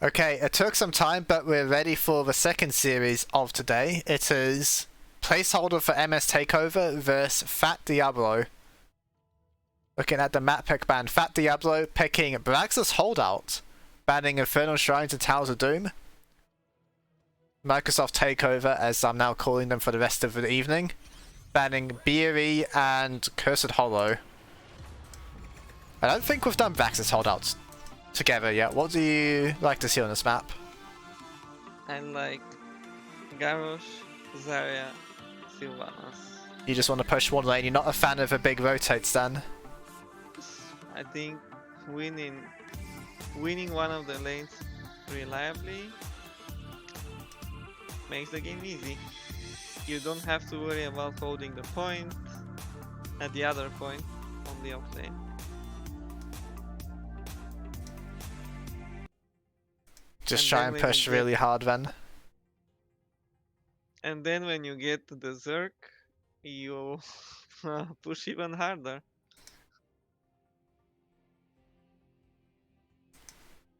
Okay, it took some time, but we're ready for the second series of today. It is Placeholder for MS Takeover versus Fat Diablo. Looking at the map pick ban, Fat Diablo picking Brax's Holdout, banning Infernal Shrines and Towers of Doom. Microsoft Takeover, as I'm now calling them for the rest of the evening, banning BRE and Cursed Hollow. I don't think we've done Brax's Holdouts together yet. What do you like to see on this map? I like Garrosh, Zarya, Sylvanas. You just want to push one lane, you're not a fan of a big rotates then? I think winning one of the lanes reliably makes the game easy. You don't have to worry about holding the point at the other point on the off lane. Just try and push really hard then. And then when you get to the Zerk, you push even harder.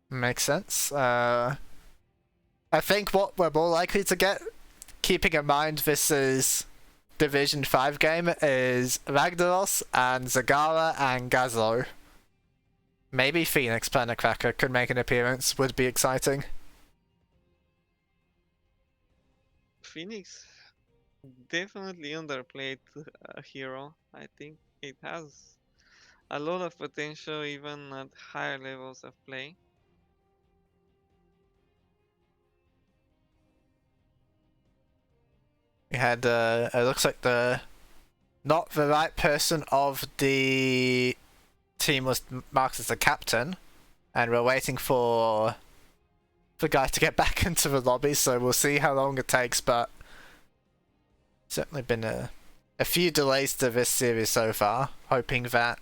Makes sense. I think what we're more likely to get, keeping in mind this is Division 5 game, is Ragnaros and Zagara and Gazlo. Maybe Phoenix Planet Cracker could make an appearance, would be exciting. Phoenix definitely underplayed a hero. I think it has a lot of potential even at higher levels of play. We had, it looks like not the right person of the team was marked as the captain, and we're waiting for the guy to get back into the lobby, so we'll see how long it takes, but certainly been a few delays to this series so far, hoping that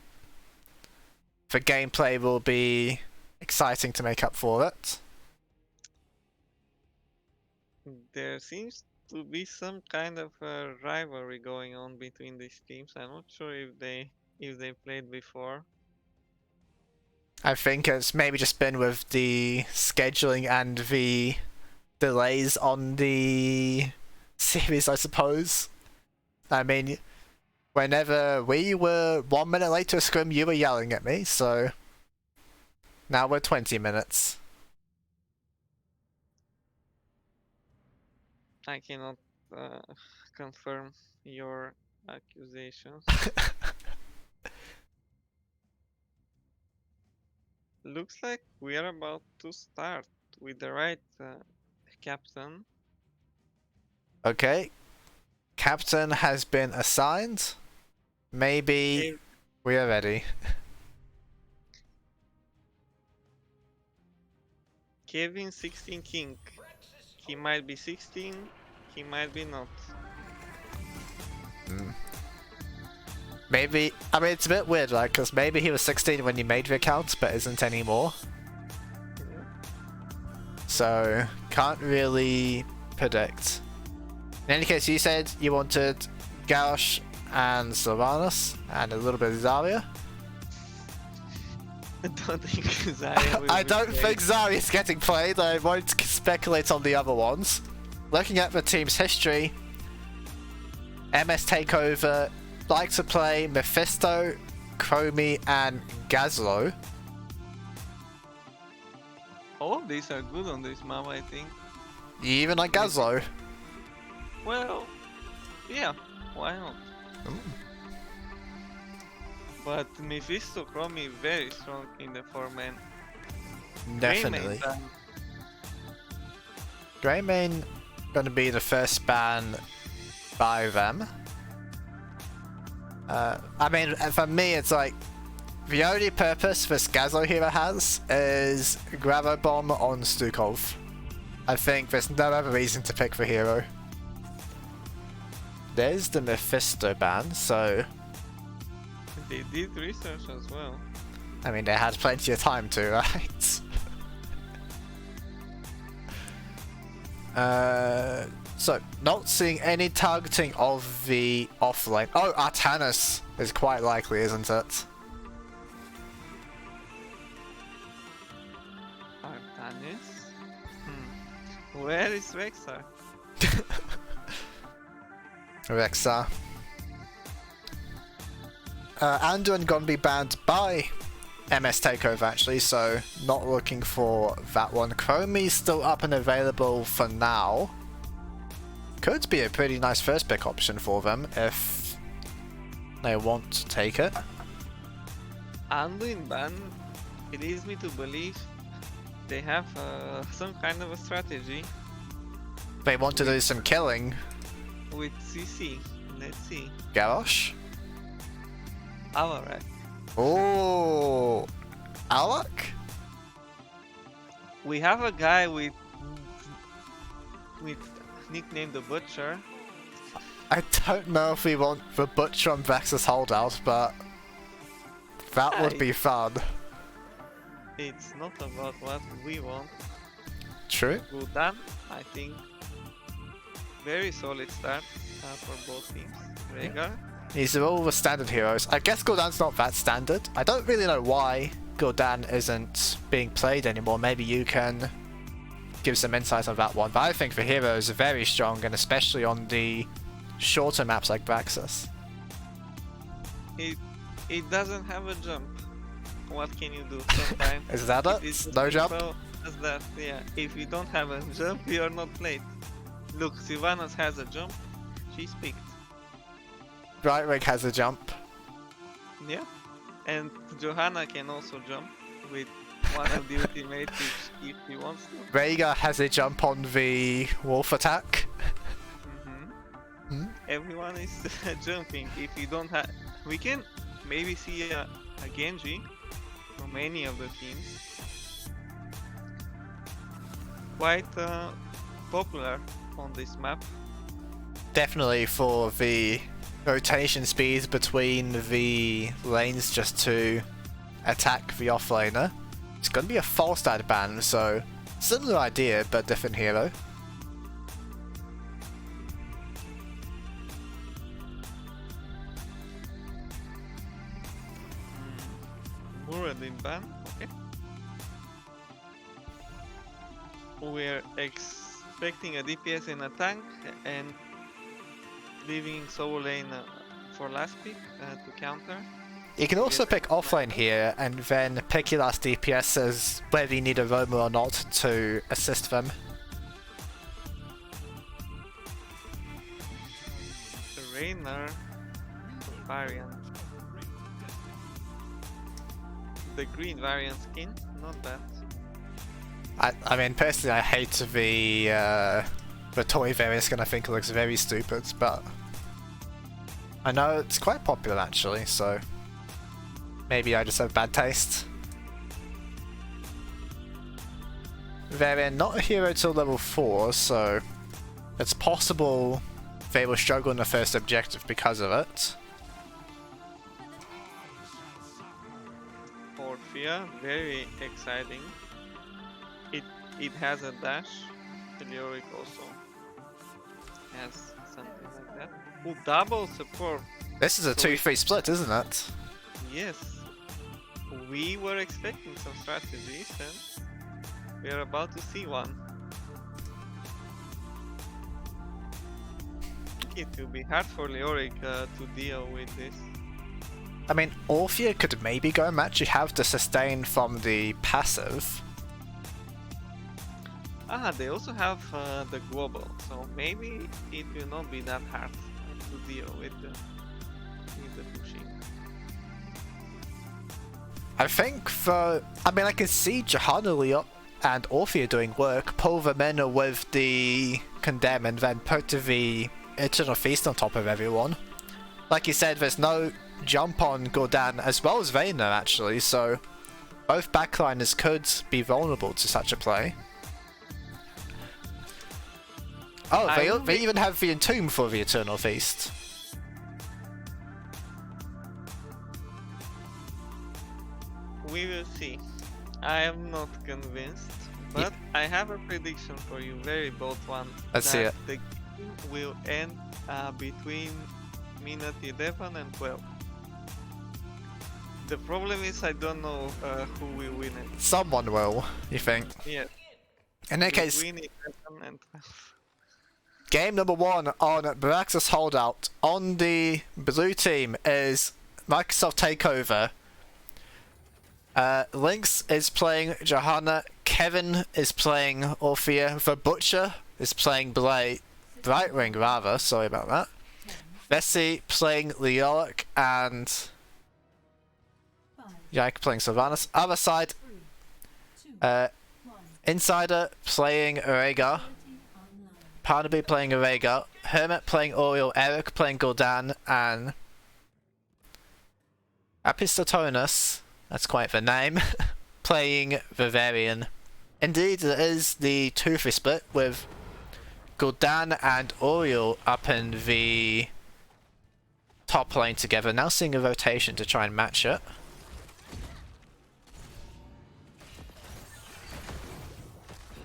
the gameplay will be exciting to make up for it. There seems to be some kind of a rivalry going on between these teams. I'm not sure if they played before. I think it's maybe just been with the scheduling and the delays on the series, I suppose. I mean, whenever we were 1 minute late to a scrim, you were yelling at me, so now we're 20 minutes. I cannot confirm your accusations. Looks like we are about to start with the right captain. Okay. Captain has been assigned. Maybe we are ready. Kevin 16 King. He might be 16, he might be not. Maybe, I mean, it's a bit weird, right? Because maybe he was 16 when you made the account, but isn't anymore. So, can't really predict. In any case, you said you wanted Garrosh and Sylvanas, and a little bit of Zarya. I don't think Zarya will I don't be think Zarya's getting played. I won't speculate on the other ones. Looking at the team's history, MS Takeover like to play Mephisto, Chromie, and Gazlo. All of these are good on this map, I think. You even like Gazlo? Well, yeah, why not? But Mephisto Chromie very strong in the 4-man. Definitely. Greymane gonna be the first ban by them. I mean, for me, it's like the only purpose this Gazlo hero has is Gravo Bomb on Stukov. I think there's no other reason to pick the hero. There's the Mephisto ban, so They did research as well. I mean, they had plenty of time to, right? So, not seeing any targeting of the offlane. Oh, Artanis is quite likely, isn't it? Artanis? Where is Rexar? Rexa. Anduin gonna be banned by MS Takeover actually, so not looking for that one. Chromie's still up and available for now. Could be a pretty nice first pick option for them if they want to take it. Anduin ban, it leads me to believe they have some kind of a strategy They want to do some killing. with CC. Let's see. Garrosh? Alright. Oh, Alak? We have a guy with nickname the Butcher. I don't know if we want the Butcher on Vex's holdout, but that would be fun. It's not about what we want. True. Gul'dan, I think, very solid start for both teams. Rhaegar, These are all the standard heroes. I guess Gul'dan's not that standard. I don't really know why Gul'dan isn't being played anymore. Maybe you can give some insights on that one. But I think the heroes are very strong, and especially on the shorter maps like Braxis. it doesn't have a jump. What can you do sometimes? Is that it? It's No jump? simple as that, yeah. If you don't have a jump, you are not played. Look, Sylvanas has a jump. She's picked. Brightwing has a jump. Yeah. And Johanna can also jump with one of the ultimates if she wants to. Rhaegar has a jump on the wolf attack. Everyone is jumping. If you don't have, we can maybe see a Genji from any of the teams. Quite popular on this map. Definitely for the rotation speeds between the lanes just to attack the offlaner. It's going to be a false start ban, so similar idea but different hero. Muradin ban, okay. We're expecting a DPS in a tank and leaving solo lane for last pick to counter. You can also pick offlane here and then pick your last DPSs whether you need a roamer or not to assist them. The Rainer variant. The green variant skin, not bad. I mean, personally, I hate the toy variant skin. I think it looks very stupid, but I know it's quite popular actually, so maybe I just have bad taste. They're not a hero till level 4, so it's possible they will struggle in the first objective because of it. Orphea, very exciting. It has a dash. Leoric also has something like that. Oh, double support. This is a So 2-3 split, isn't it? Yes. We were expecting some strategies and we are about to see one. It will be hard for Leoric to deal with this. I mean, Orphea could maybe go match. You have the sustain from the passive. They also have the global, so maybe it will not be that hard to deal with the pushing. I think I can see Johanna, Leop, and Orphea doing work, pull them in with the Condemn and then put the Eternal Feast on top of everyone. Like you said, there's no jump on Gul'dan as well as Vayner actually, so both backliners could be vulnerable to such a play. Oh, they even have the Entomb for the Eternal Feast. We will see. I am not convinced, but I have a prediction for you, very bold one. Let's see it. The game will end between minute 11 and 12. The problem is I don't know who will win it. Someone will, you think? Yeah. In that case, between 11 and 12. game number 1 on Braxis Holdout. On the blue team is Microsoft Takeover. Lynx is playing Johanna. Kevin is playing Orphea. The Butcher is playing Brightwing, rather. Sorry about that. Vessi playing Leoric and Yike playing Sylvanas. Other side, Insider playing Rhaegar. Parnaby playing Rhaegar. Hermit playing Oriel. Eric playing Gul'dan. And Apistotonus, that's quite the name, playing Vivarian. Indeed, it is the 2-3 split with Gul'dan and Oriel up in the top lane together. Now seeing a rotation to try and match it.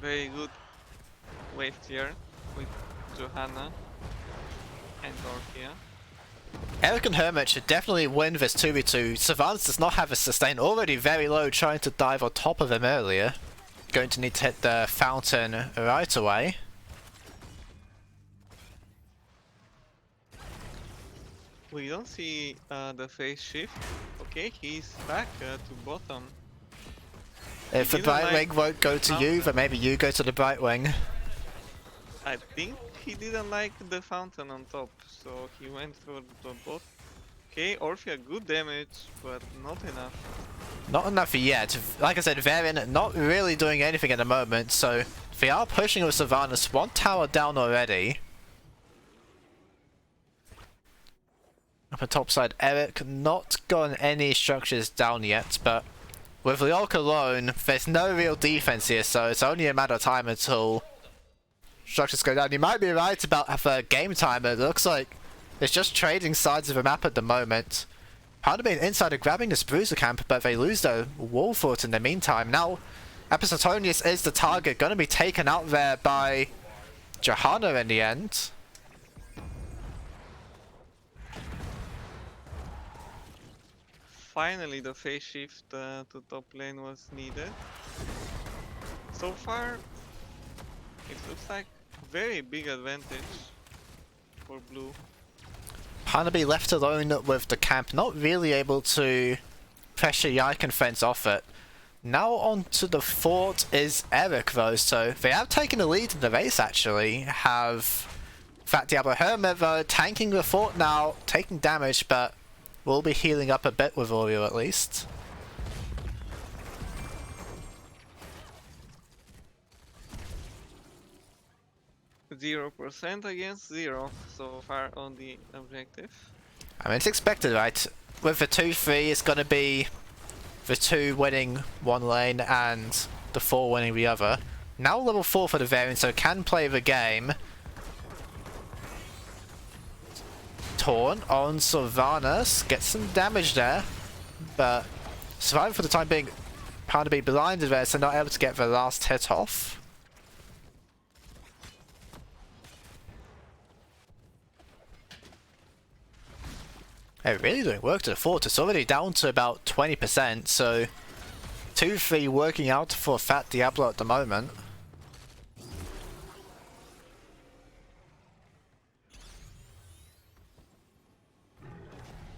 Very good wave tier with Johanna and Orphea. Eric and Hermit should definitely win this 2v2. Sylvanas does not have a sustain, already very low, trying to dive on top of him earlier. Going to need to hit the fountain right away. We don't see the phase shift. Okay, he's back to bottom. If the Brightwing won't go to you, then maybe you go to the Brightwing. I think he didn't like the fountain on top, so he went for the bot. Okay, Orphea, good damage, but not enough. Not enough yet. Like I said, Varian not really doing anything at the moment, so they are pushing with Sylvanas. 1 tower down already. Up on top side, Eric not gotten any structures down yet, but with Leoric alone, there's no real defense here, so it's only a matter of time until structures go down. You might be right about the game timer. It looks like it's just trading sides of the map at the moment. Parnaby and Insider grabbing this Bruiser camp, but they lose their wall fort in the meantime. Now, Episotonius is the target, going to be taken out there by Johanna in the end. Finally, the phase shift to top lane was needed. So far, it looks like very big advantage for blue. Parnaby left alone with the camp, not really able to pressure Yike and fence off it. Now onto the fort is Eric though, so they have taken the lead in the race actually. Have Fat Diablo Hermit though tanking the fort now, taking damage, but will be healing up a bit with Oriel at least. %0 against 0 so far on the objective. I mean, it's expected, right? With the 2-3, it's going to be the 2 winning one lane and the 4 winning the other. Now level 4 for the variant, so can play the game. Torn on Sylvanas, gets some damage there, but surviving for the time being. Parnaby blinded there, so not able to get the last hit off. They're really doing work to the fort. It's already down to about 20%, so 2-3 working out for Fat Diablo at the moment.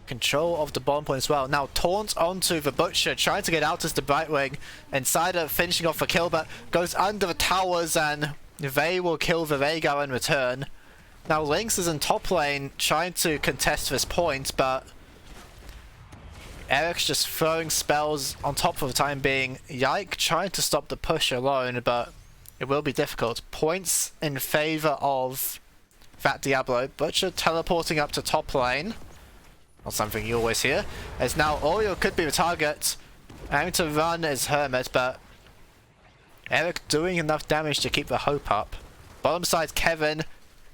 Control of the bomb point as well. Now taunt onto the Butcher, trying to get out as the Brightwing. Insider finishing off the kill, but goes under the towers and they will kill the Rhaegar in return. Now Lynx is in top lane trying to contest this point, but Eric's just throwing spells on top for the time being. Yike trying to stop the push alone, but it will be difficult. Points in favour of Fat Diablo. Butcher teleporting up to top lane. Not something you always hear. As now Oriel could be the target. Aiming to run is Hermit, but Eric doing enough damage to keep the hope up. Bottom side Kevin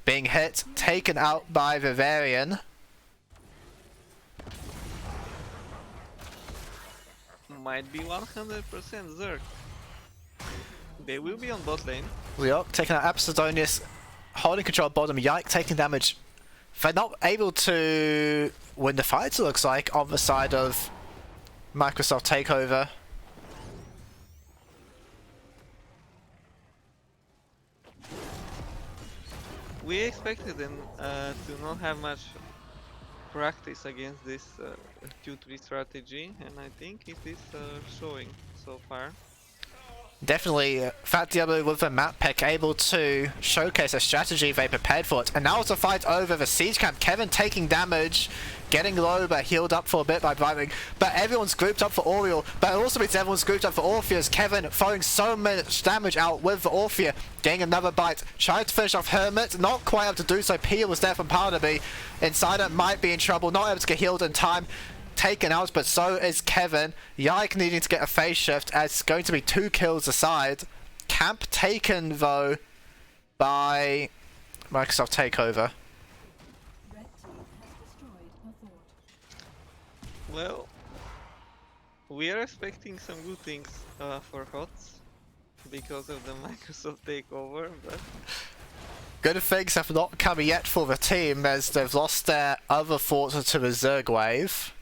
being hit, taken out by Vivarian. Might be 100% Zerg. They will be on bot lane. Leoric taking out Absidonius, holding control of bottom. Yike taking damage. They're not able to win the fight, it looks like, on the side of Microsoft Takeover. we expected them to not have much practice against this Q3 strategy, and I think it is showing so far. Definitely, Fat Diablo with the map pick able to showcase a strategy they prepared for it. And now it's a fight over the siege camp. Kevin taking damage, getting low but healed up for a bit by driving. But everyone's grouped up for Oriole. But it also means everyone's grouped up for Orphea as Kevin throwing so much damage out with the Orphea. Getting another bite, trying to finish off Hermit, not quite able to do so. Pia was there from Parnaby. Insider might be in trouble, not able to get healed in time. Taken out, but so is Kevin. Yike needing to get a phase shift as it's going to be 2 kills aside. Camp taken though by Microsoft Takeover. Well, we are expecting some good things for HOTS because of the Microsoft Takeover, but Good things have not come yet for the team as they've lost their other forces to the Zerg wave.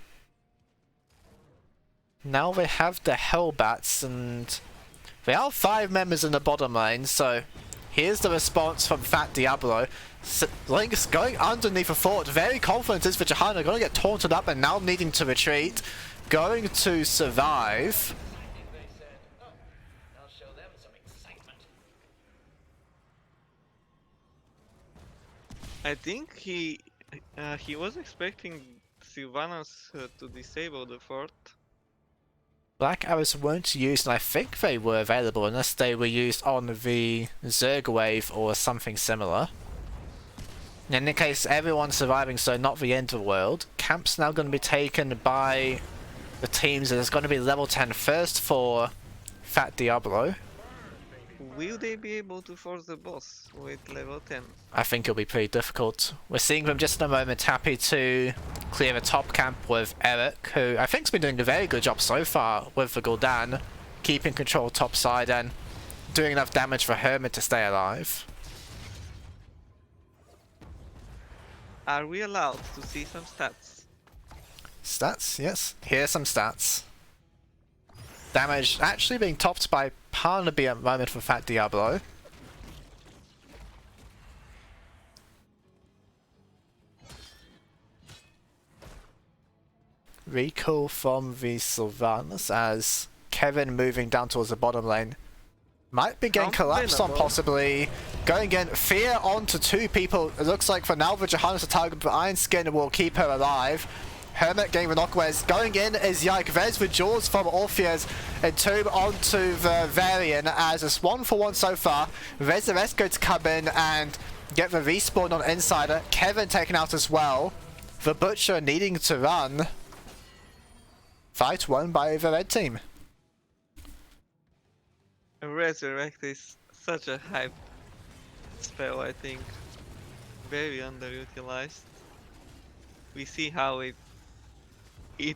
Now they have the Hellbats and they are 5 members in the bottom lane, so here's the response from Fat Diablo. Lynx going underneath a fort, very confident is for Johanna, going to get taunted up and now needing to retreat. Going to survive. I think he was expecting Sylvanas to disable the fort. Black arrows weren't used, and I think they were available unless they were used on the Zerg wave or something similar. In any case, everyone's surviving, so not the end of the world. Camp's now going to be taken by the teams, and it's going to be level 10 first for Fat Diablo. Will they be able to force the boss with level 10? I think it'll be pretty difficult. We're seeing them just in a moment, happy to clear the top camp with Eric, who I think's been doing a very good job so far with the Gul'dan, keeping control top side and doing enough damage for Hermit to stay alive. Are we allowed to see some stats? Stats, yes. Here's some stats. Damage actually being topped by Parnaby at the moment for Fat Diablo. Recall from the Sylvanas as Kevin moving down towards the bottom lane. Might be getting collapsed on possibly. Going in, Fear onto 2 people. It looks like for now the Johanna's a target, but Iron Skin will keep her alive. Hermit getting the knockways. Going in is Yike. There's the jaws from Orpheus. Entomb onto the Varian as it's 1-for-1 so far. Resurrect going to come in and get the respawn on Insider. Kevin taken out as well. The Butcher needing to run. Fight won by the red team. Resurrect is such a hype spell, I think. Very underutilized. We see how it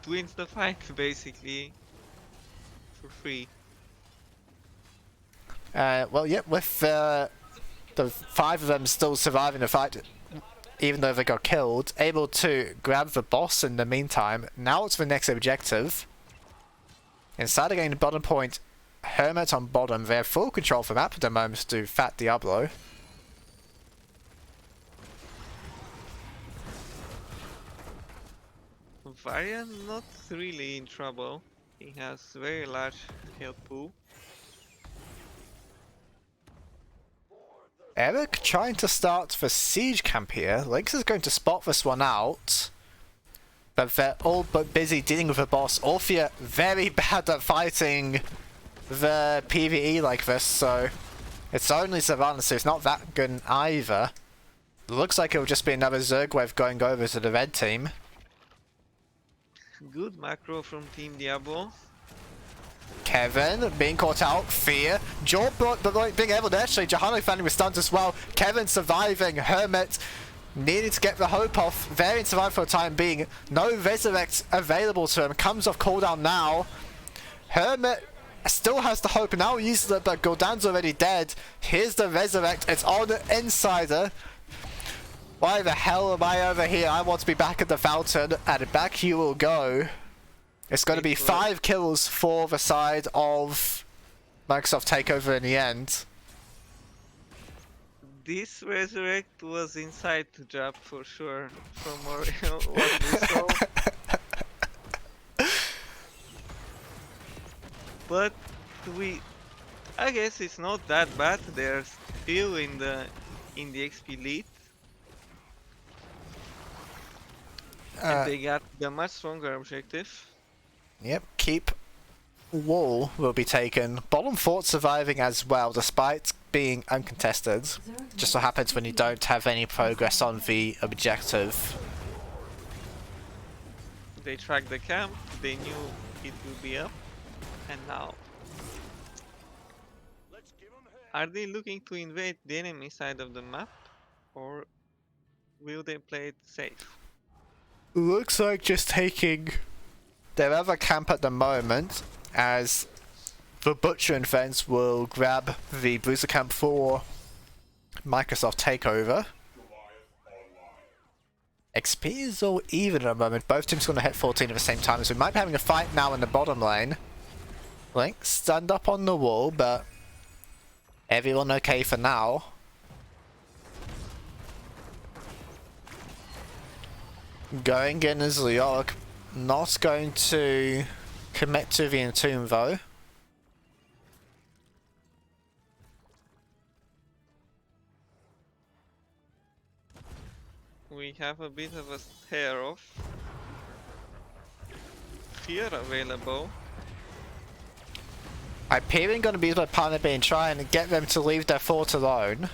wins the fight basically for free. Well, yeah, with the 5 of them still surviving the fight, even though they got killed, able to grab the boss in the meantime. Now it's the next objective. Insider getting the bottom point. Hermit on bottom. They have full control for map at the moment to Fat Diablo. Varian not really in trouble. He has very large health pool. Eric trying to start the siege camp here. Lynx is going to spot this one out. But they're all but busy dealing with the boss. Orphea very bad at fighting the PvE like this, so it's only Sylvanas, so it's not that good either. Looks like it'll just be another Zerg wave going over to the red team. Good macro from Team Diablo. Kevin being caught out. Fear. Jaw being able to actually. Johanna finding with stuns as well. Kevin surviving. Hermit needing to get the hope off. Varian survived for the time being. No resurrect available to him. Comes off cooldown now. Hermit still has the hope and now uses it, but Gul'dan's already dead. Here's the resurrect. It's on Insider. Why the hell am I over here? I want to be back at the fountain, and back you will go. It's going to be 5 kills for the side of Microsoft Takeover in the end. This resurrect was inside the job for sure, from what we saw. But I guess it's not that bad. They're still in the XP lead, and they got the much stronger objective. Yep, keep wall will be taken. Bottom fort surviving as well, despite being uncontested. Just so happens when you don't have any progress on the objective. They tracked the camp. They knew it will be up, and now are they looking to invade the enemy side of the map, or will they play it safe? Looks like just taking their other camp at the moment, as the Butcher and Fence will grab the Bruiser camp for Microsoft Takeover. XP is all even at the moment. Both teams going to hit 14 at the same time, so we might be having a fight now in the bottom lane. Link stand up on the wall, but everyone okay for now. Going in as Leorg, not going to commit to the entomb though. We have a bit of a stare off. Fear available. Hyperion going to be used by Partner B and try and get them to leave their fort alone.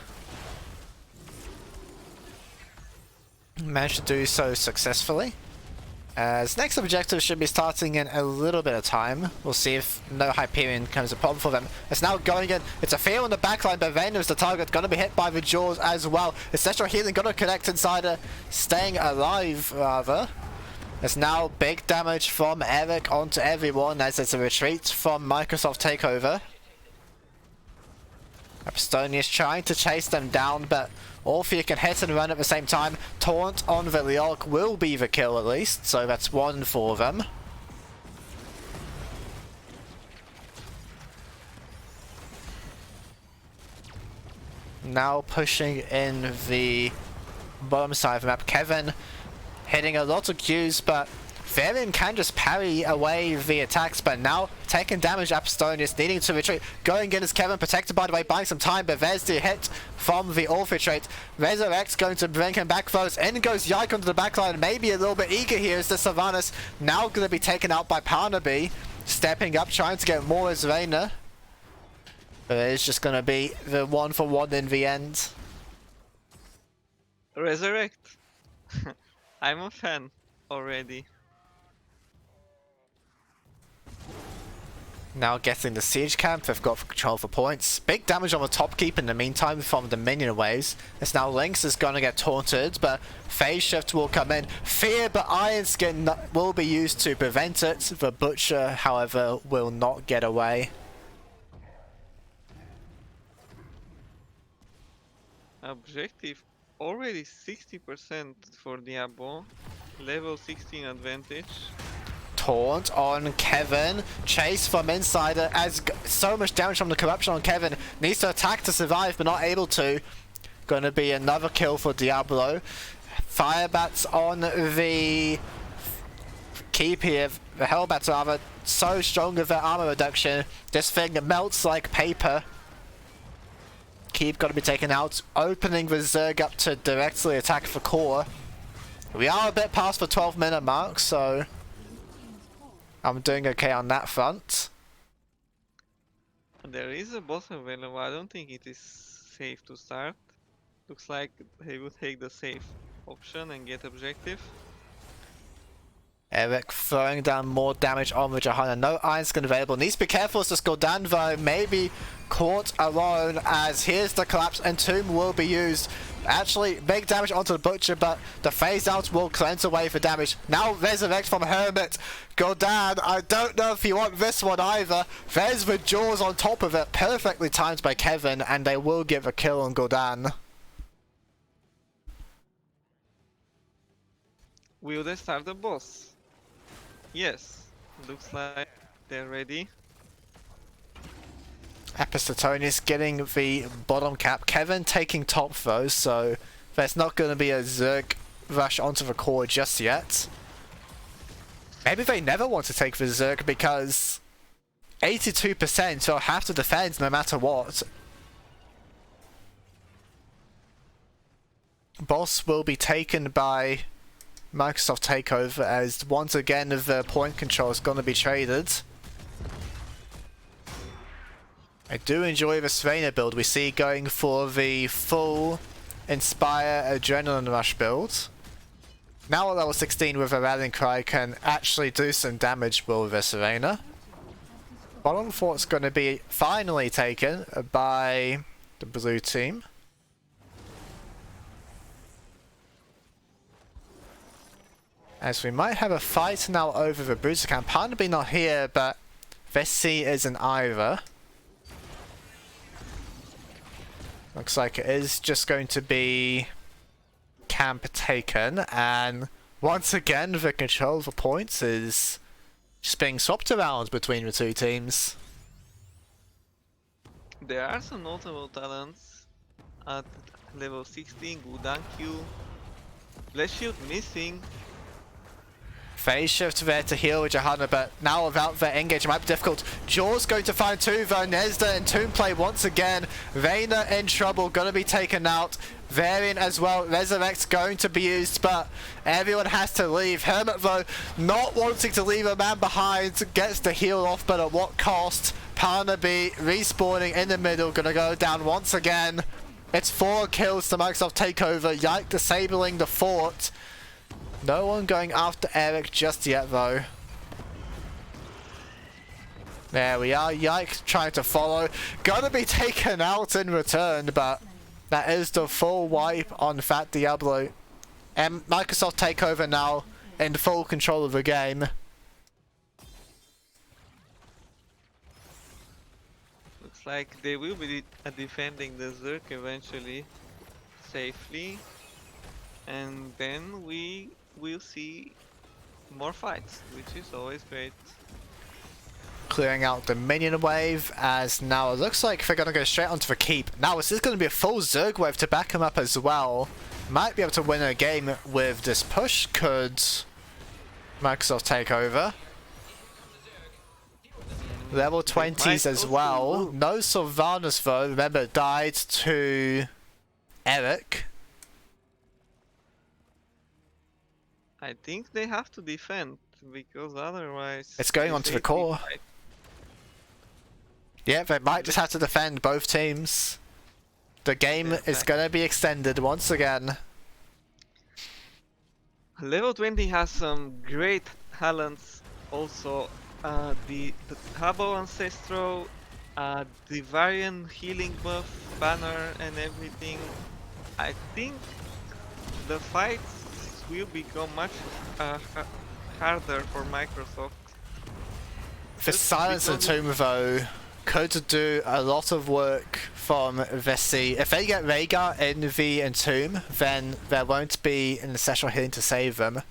Managed to do so successfully. As next objective should be starting in a little bit of time. We'll see if no Hyperion becomes a problem for them. It's now going in. It's a fear on the backline, but Vayner is the target. Going to be hit by the jaws as well. Ancestral Healing going to connect inside, staying alive rather. It's now big damage from Eric onto everyone as it's a retreat from Microsoft Takeover. Abstonius trying to chase them down, but all three can hit and run at the same time. Taunt on the Leorg will be the kill at least, so that's one for them. Now pushing in the bottom side of the map. Kevin hitting a lot of Qs, but Varian can just parry away the attacks, but now taking damage. Abstonius needing to retreat. Going in as Kevin, protected by the way, buying some time, but there's the hit from the Orph retreat. Resurrect's going to bring him back first. In goes Yike onto the backline, maybe a little bit eager here as the Sylvanas now going to be taken out by Pounderby. Stepping up, trying to get more as Vayner. But it's just going to be the 1-for-1 in the end. Resurrect. I'm a fan already. Now getting the siege camp, they've got control for points. Big damage on the top keep in the meantime from the minion waves. As now Lynx is going to get taunted, but phase shift will come in. Fear, but Iron Skin will be used to prevent it. The Butcher, however, will not get away. Objective already 60% for Diablo. Level 16 advantage. Taunt on Kevin. Chase from Insider as so much damage from the corruption on Kevin. Needs to attack to survive, but not able to. Going to be another kill for Diablo. Firebats on the keep here. The Hellbats rather. So strong with their armor reduction. This thing melts like paper. Keep got to be taken out. Opening the Zerg up to directly attack for core. We are a bit past the 12-minute mark, so I'm doing okay on that front. There is a boss available. I don't think it is safe to start. Looks like he will take the safe option and get objective. Eric throwing down more damage on the Johanna. No Iron Skin available. Needs to be careful as this Gul'dan though. Maybe caught alone as here's the collapse and Tomb will be used. Actually, big damage onto the Butcher, but the phase out will cleanse away for damage. Now Resurrect from Hermit. Gul'dan, I don't know if you want this one either. There's the jaws on top of it. Perfectly timed by Kevin, and they will give a kill on Gul'dan. Will they start the boss? Yes, looks like they're ready. Epistatonis getting the bottom cap. Kevin taking top though, so there's not going to be a Zerg rush onto the core just yet. Maybe they never want to take the Zerg because 82% will have to defend no matter what. Boss will be taken by Microsoft Takeover as once again the point control is going to be traded. I do enjoy the Svaina build. We see going for the full Inspire Adrenaline Rush build. Now at level 16 with a Rallying Cry can actually do some damage with the Svaina. Bottom fort's going to be finally taken by the blue team. As we might have a fight now over the Bruiser camp. Barnaby not here, but Vessi is an Ira. Looks like it is just going to be camp taken, and once again the control of the points is just being swapped around between the two teams. There are some notable talents at level 16. Gudankyu, Bless Shield missing. Phase shift there to heal Johanna, but now without their engage it might be difficult. Jaw's going to find two though. Nezda and Toonplay once again. Vayner in trouble, gonna be taken out. Varian as well. Resurrect's going to be used, but everyone has to leave. Hermit though, not wanting to leave a man behind, gets the heal off, but at what cost? Parnaby respawning in the middle, gonna go down once again. It's 4 kills to Microsoft Takeover. Yike disabling the fort. No one going after Eric just yet though. There we are, Yike trying to follow. Gonna be taken out in return, but that is the full wipe on Fat Diablo. And Microsoft Takeover now in full control of the game. Looks like they will be defending the Zerg eventually, safely. And then we'll see more fights, which is always great. Clearing out the minion wave, as now it looks like they're going to go straight onto the keep. Now this is going to be a full Zerg wave to back him up as well. Might be able to win a game with this push. Could Microsoft take over? Level 20s as well. No Sylvanas though. Remember, died to Eric. I think they have to defend, because otherwise... It's going onto the core. Yeah, they might just have to defend both teams. The game is going to be extended once again. Level 20 has some great talents also. The Tabo Ancestral, the Varian healing buff, banner and everything. I think the fights will become much harder for Microsoft. The Silence Entomb though could do a lot of work from Vessi. If they get Rhaegar in the Entomb, then there won't be an Ancestral Healing to save them.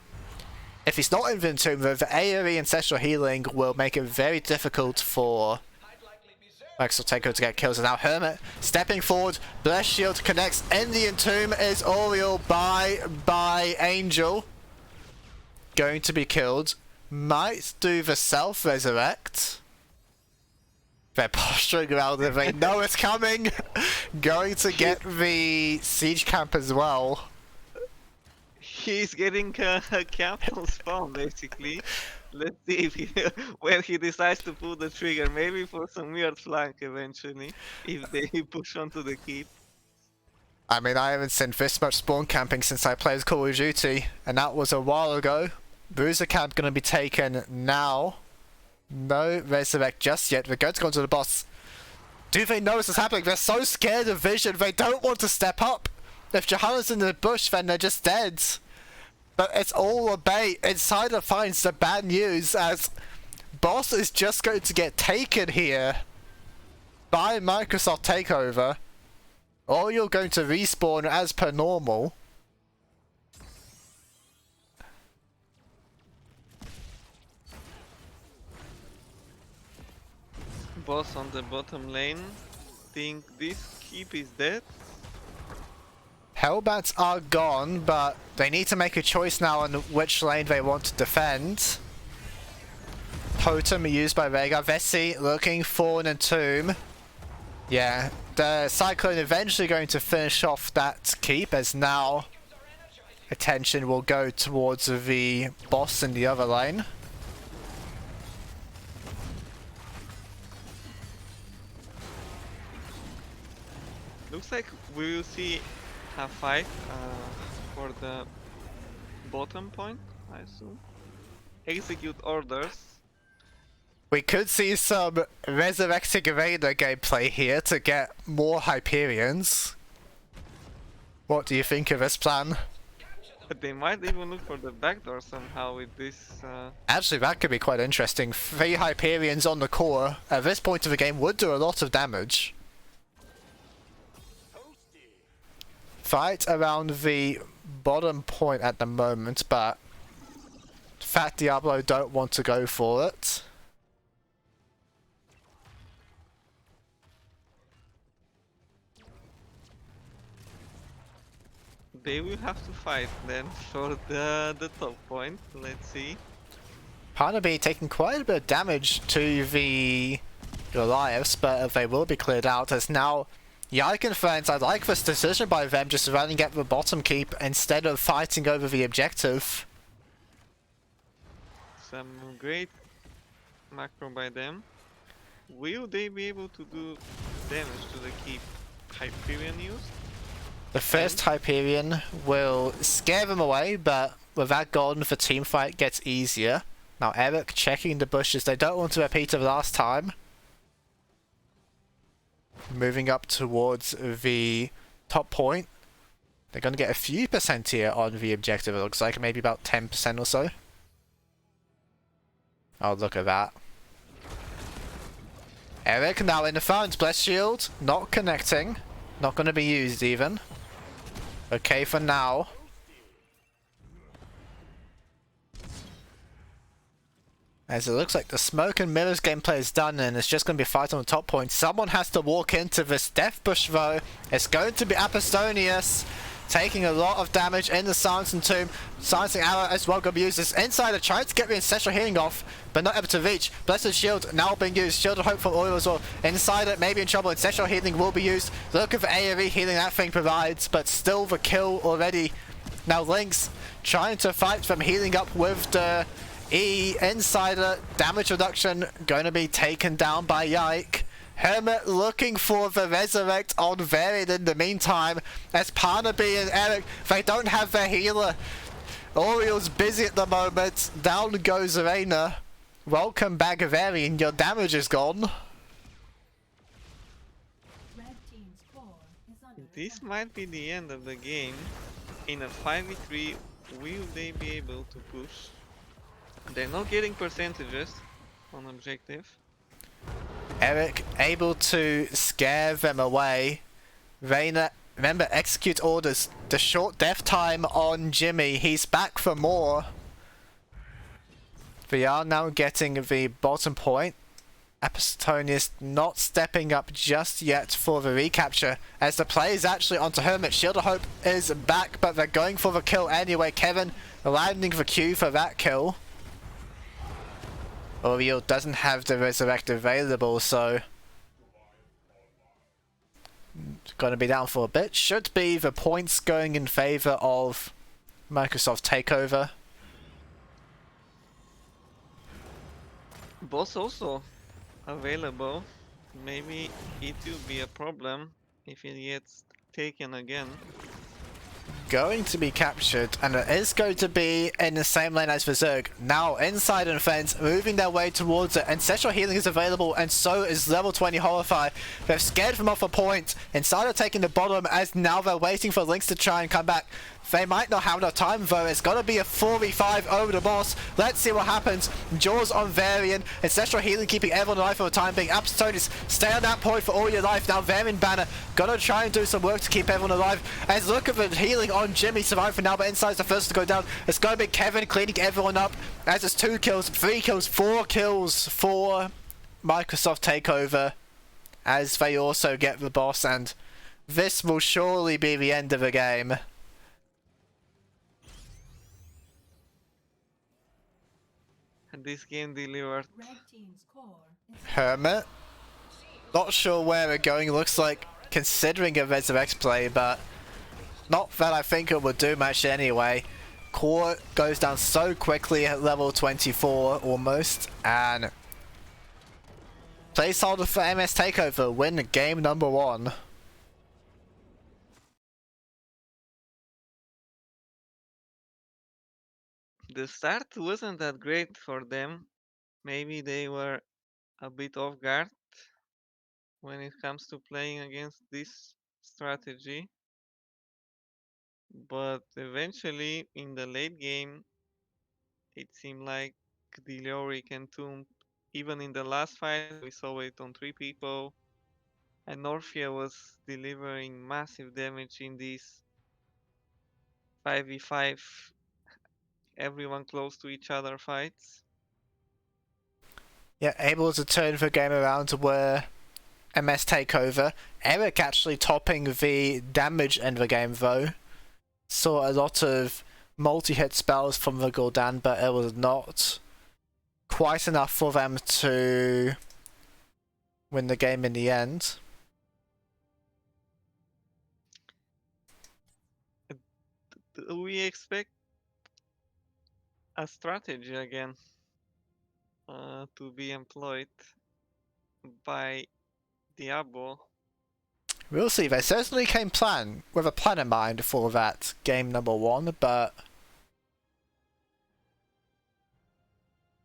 If he's not in the Entomb though, the AoE Ancestral Healing will make it very difficult for Microsoft Takeover to get kills. And now Hermit stepping forward, Bless Shield connects in the Entomb is Oriel by Angel. Going to be killed. Might do the self-resurrect. They're posturing around it, they know it's coming. Going to get the siege camp as well. He's getting a capital spawn basically. Let's see if when he decides to pull the trigger, maybe for some weird flank eventually, if they push onto the keep. I mean, I haven't seen this much spawn camping since I played Call of Duty, and that was a while ago. Bruiser camp gonna be taken now. No resurrect just yet. They're going to go to the boss. Do they notice what's happening? They're so scared of Vision, they don't want to step up. If Johanna's in the bush, then they're just dead. But it's all a bait. Insider finds the bad news as Boss is just going to get taken here by Microsoft Takeover. Or you're going to respawn as per normal. boss on the bottom lane. Think this keep is dead? Hellbats are gone, but they need to make a choice now on which lane they want to defend. Totem used by Veigar. Vessi looking for an entomb. Yeah, the Cyclone eventually going to finish off that keep, as now attention will go towards the boss in the other lane. Looks like we will see a fight for the bottom point, I assume. Execute orders. We could see some Resurrecting Arena gameplay here to get more Hyperions. What do you think of this plan? They might even look for the backdoor somehow with this. Actually, that could be quite interesting. 3 Hyperions on the core at this point of the game would do a lot of damage. Fight around the bottom point at the moment, but Fat Diablo don't want to go for it. They will have to fight then for the top point. Let's see. Parnaby taking quite a bit of damage to the Goliaths, but they will be cleared out as now Yike and friends, I like this decision by them just running at the bottom keep instead of fighting over the objective. Some great macro by them. Will they be able to do damage to the keep Hyperion used? The first Hyperion will scare them away, but with that gone, the team fight gets easier. Now Eric checking the bushes, they don't want to repeat of last time. Moving up towards the top point. They're going to get a few percent here on the objective, it looks like, maybe about 10% or so. Oh, look at that. Eric now in the front, Bless Shield, not connecting. Not going to be used even. Okay for now. As it looks like the Smoke and Mirrors gameplay is done and it's just going to be a fight on the top point. Someone has to walk into this Death Bush though. It's going to be Apostonius taking a lot of damage in the Silencing Tomb. Silencing Arrow as well going to be used. This Insider trying to get the Ancestral Healing off, but not able to reach. Blessed Shield now being used. Shield of Hope from Oil as well. Insider maybe in trouble. Ancestral Healing will be used. Looking for AoE healing that thing provides, but still the kill already. Now Lynx trying to fight from healing up with the Insider. Damage reduction going to be taken down by Yike. Hermit looking for the Resurrect on Varian in the meantime, as Parnaby and Eric, they don't have their healer. Oriel's busy at the moment. Down goes Arena. Welcome back, Varian. Your damage is gone. This might be the end of the game. In a 5v3, will they be able to push? They're not getting percentages on objective. Eric able to scare them away. Reyna, remember, execute orders. The short death time on Jimmy. He's back for more. We are now getting the bottom point. Apostonius not stepping up just yet for the recapture, as the play is actually onto Hermit. Shield of Hope is back, but they're going for the kill anyway. Kevin landing the Q for that kill. Oriel doesn't have the Resurrect available, so gonna be down for a bit. Should be the points going in favor of Microsoft Takeover. Boss also available. Maybe it will be a problem if it gets taken again. Going to be captured, and it is going to be in the same lane as the Zerg. Now inside and fence, moving their way towards it. Ancestral Healing is available, and so is level 20 Horrify. They've scared them off a point. Insider taking the bottom, as now they're waiting for Lynx to try and come back. They might not have enough time though. It's gonna be a 4v5 over the boss. Let's see what happens. Jaws on Varian. Ancestral Healing keeping everyone alive for the time being. Apostonius, stay on that point for all your life. Now Varian banner. Gotta try and do some work to keep everyone alive. As look at the healing on Jimmy. Survive for now, but Inside's the first to go down. It's gonna be Kevin cleaning everyone up. As it's 2 kills, 3 kills, 4 kills for Microsoft Takeover as they also get the boss, and this will surely be the end of the game. And this game delivered. Hermit. Not sure where we're going. Looks like considering a Resurrect play, but not that I think it would do much anyway. Core goes down so quickly at level 24 almost, and Placeholder for MS Takeover win game number 1. The start wasn't that great for them. Maybe they were a bit off guard when it comes to playing against this strategy. But eventually, in the late game, it seemed like the Leoric and Tomb, even in the last fight, we saw it on 3 people. And Orphea was delivering massive damage in these 5v5, everyone close to each other fights. Yeah, able to turn the game around to where MS Takeover. Eric actually topping the damage in the game though. Saw a lot of multi-hit spells from the Gul'dan, but it was not quite enough for them to win the game in the end. Do we expect a strategy again to be employed by Diablo? We'll see. They certainly came with a plan in mind for that game number 1, but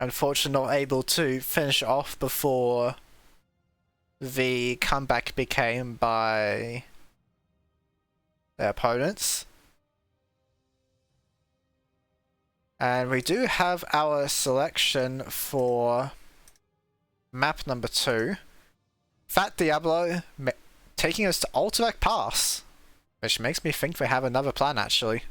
unfortunately not able to finish off before the comeback became by their opponents. And we do have our selection for map number 2. Fat Diablo taking us to Alterac Pass, which makes me think they have another plan actually.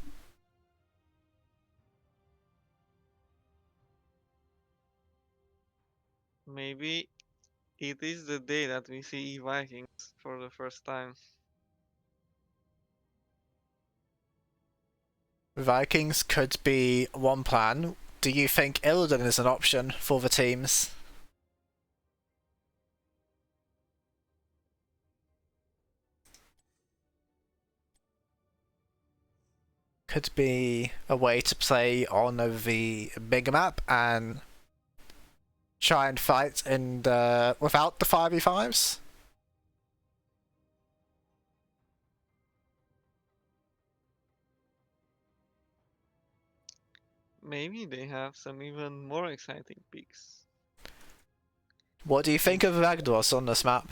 Maybe it is the day that we see Vikings for the first time. Vikings could be one plan. Do you think Illidan is an option for the teams? Could be a way to play on the bigger map and try and fight in the without the 5v5s? Maybe they have some even more exciting picks. What do you think of Ragnaros on this map?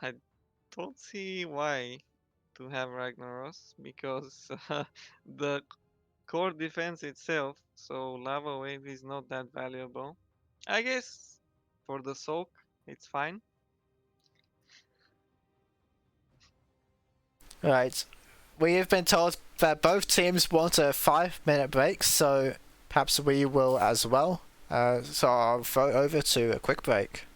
I don't see why to have Ragnaros, because the core defense itself, so Lava Wave is not that valuable. I guess for the soak, it's fine. Right. We have been told that both teams want a 5-minute break, so perhaps we will as well. So I'll throw over to a quick break.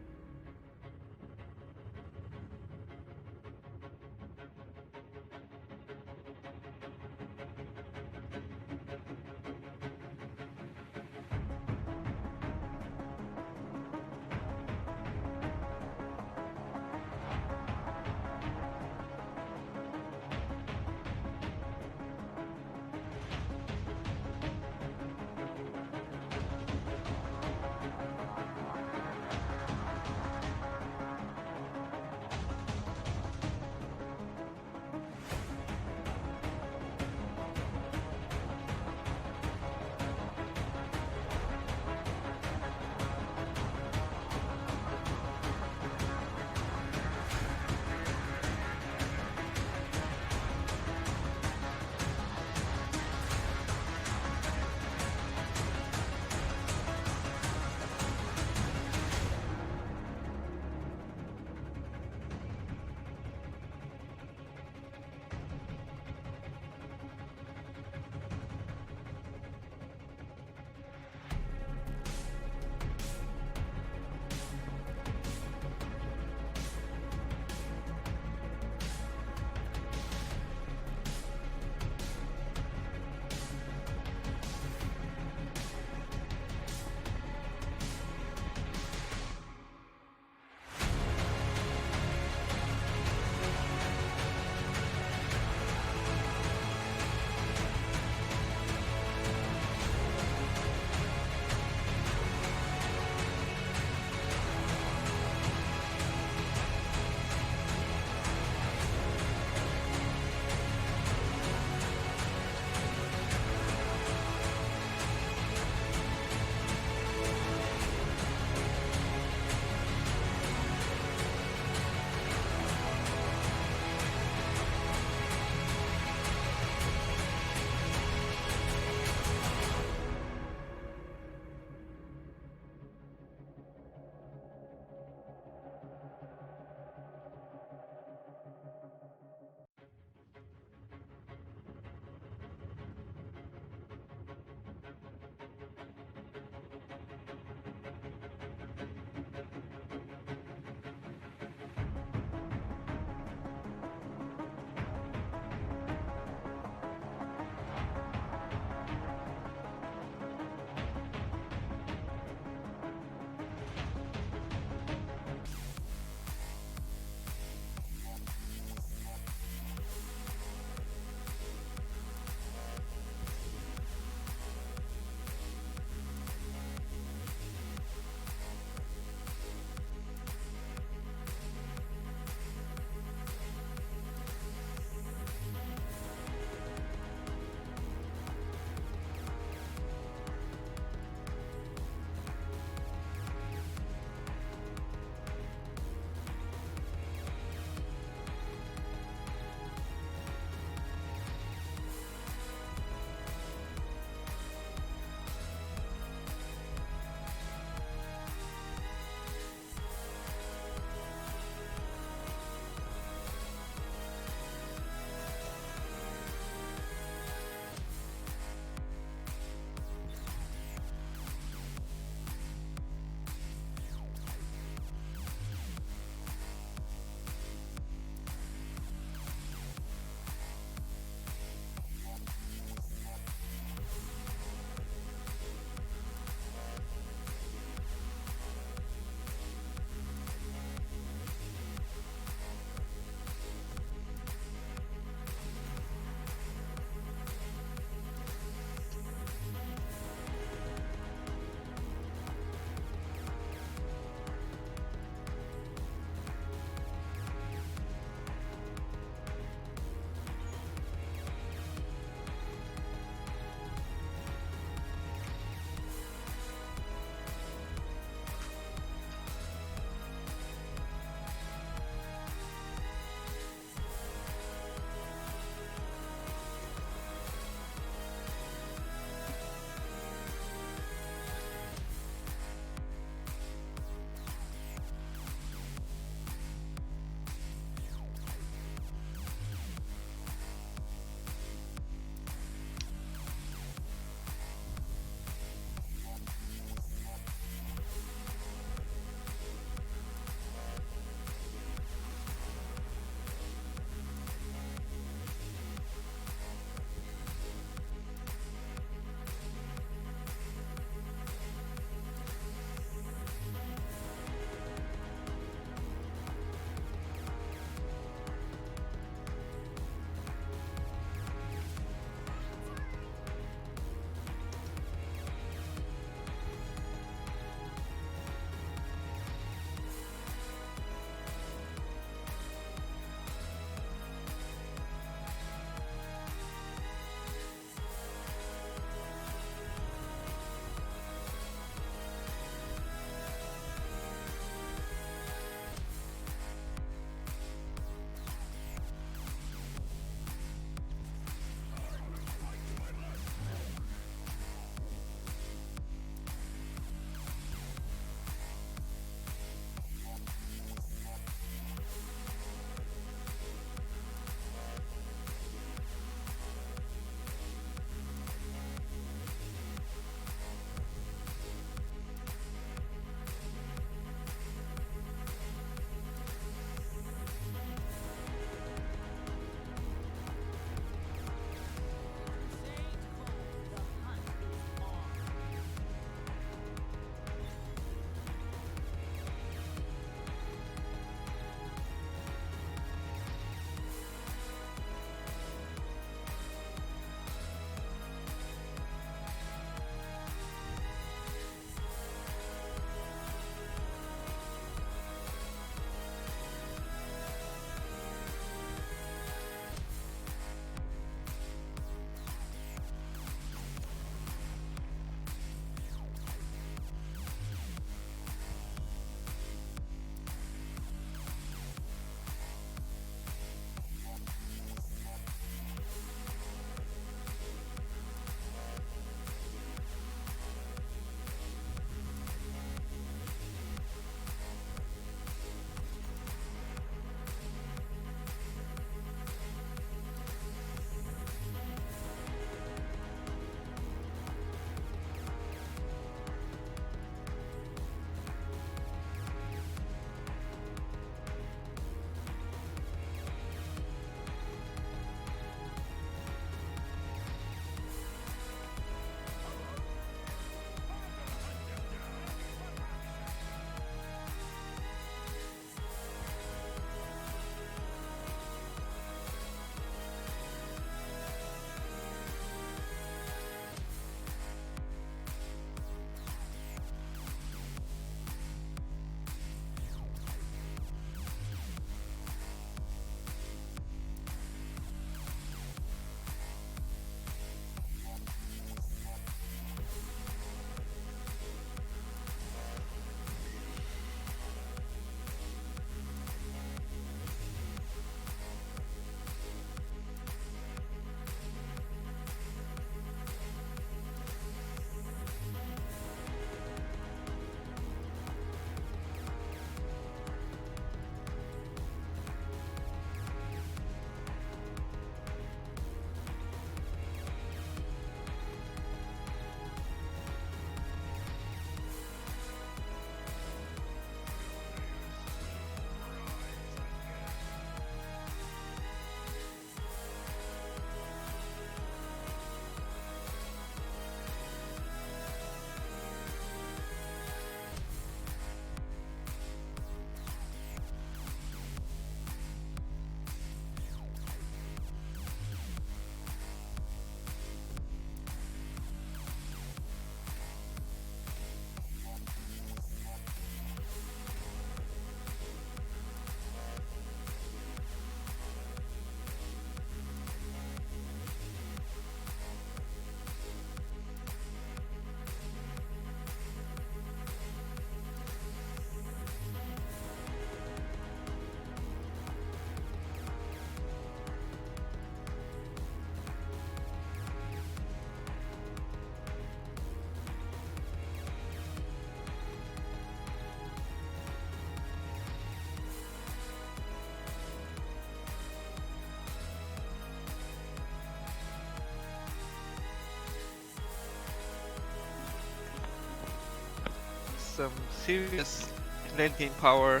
some serious late game power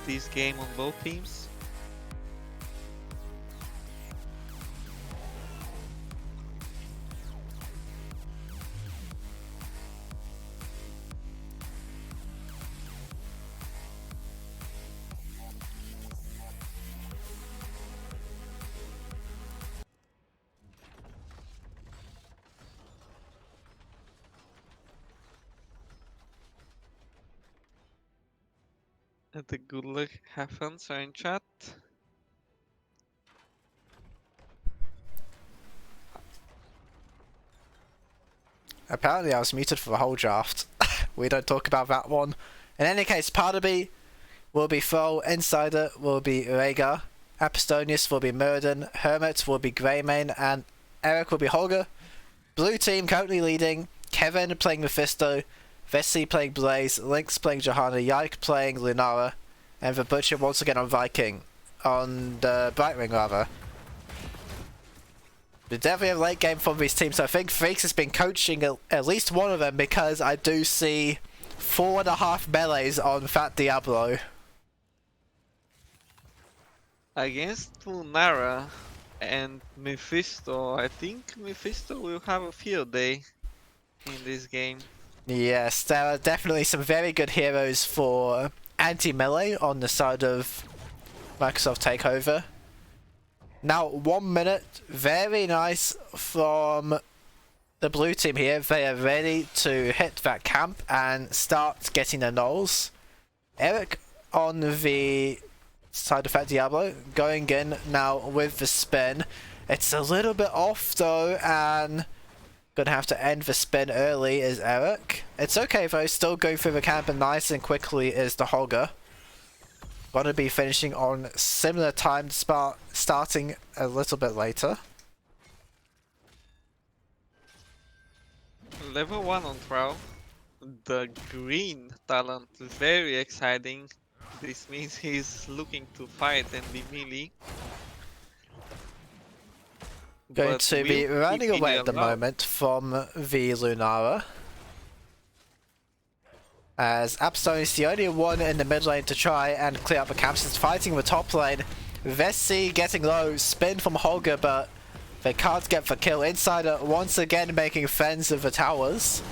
this game on both teams. The good luck happens are in chat. Apparently I was muted for the whole draft. We don't talk about that one. In any case, Parderby will be Thrall, Insider will be Rhaegar, Apostonius will be Myrden, Hermit will be Greymane, and Eric will be Holger. Blue team currently leading, Kevin playing Mephisto, Vessi playing Blaze, Lynx playing Johanna, Yike playing Lunara, and the Butcher once again on Viking. On the Brightwing rather. But definitely a late game from these teams, so I think Freaks has been coaching at least one of them, because I do see 4.5 melees on Fat Diablo. Against Lunara and Mephisto, I think Mephisto will have a field day in this game. Yes, there are definitely some very good heroes for anti-melee on the side of Microsoft Takeover. Now, 1 minute, very nice from the blue team here. They are ready to hit that camp and start getting their knolls. Eric on the side of Fat Diablo, going in now with the spin. It's a little bit off though, and gonna have to end the spin early is Eric. It's okay though, still going through the camp and nice and quickly is the Holger. Gonna be finishing on similar time, starting a little bit later. Level 1 on Thrall. The green talent, very exciting. This means he's looking to fight and be melee. Going But to be will running he away at the allowed? moment from the Lunara. As Apstone is the only one in the mid lane to try and clear up the camps. He's fighting the top lane. Vessi getting low, spin from Holger, but they can't get the kill. Insider once again making friends of the towers.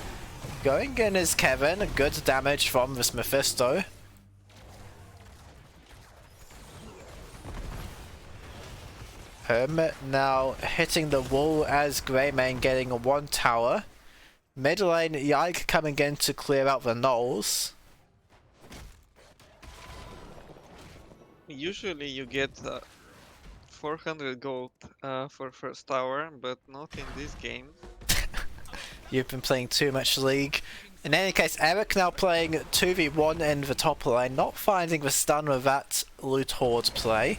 Going in is Kevin, good damage from this Mephisto. Hermit now hitting the wall as Greymane getting one tower. Mid lane, Yike coming in to clear out the knolls. Usually you get 400 gold for first tower, but not in this game. You've been playing too much League. In any case, Eric now playing 2v1 in the top lane, not finding the stun with that loot horde play,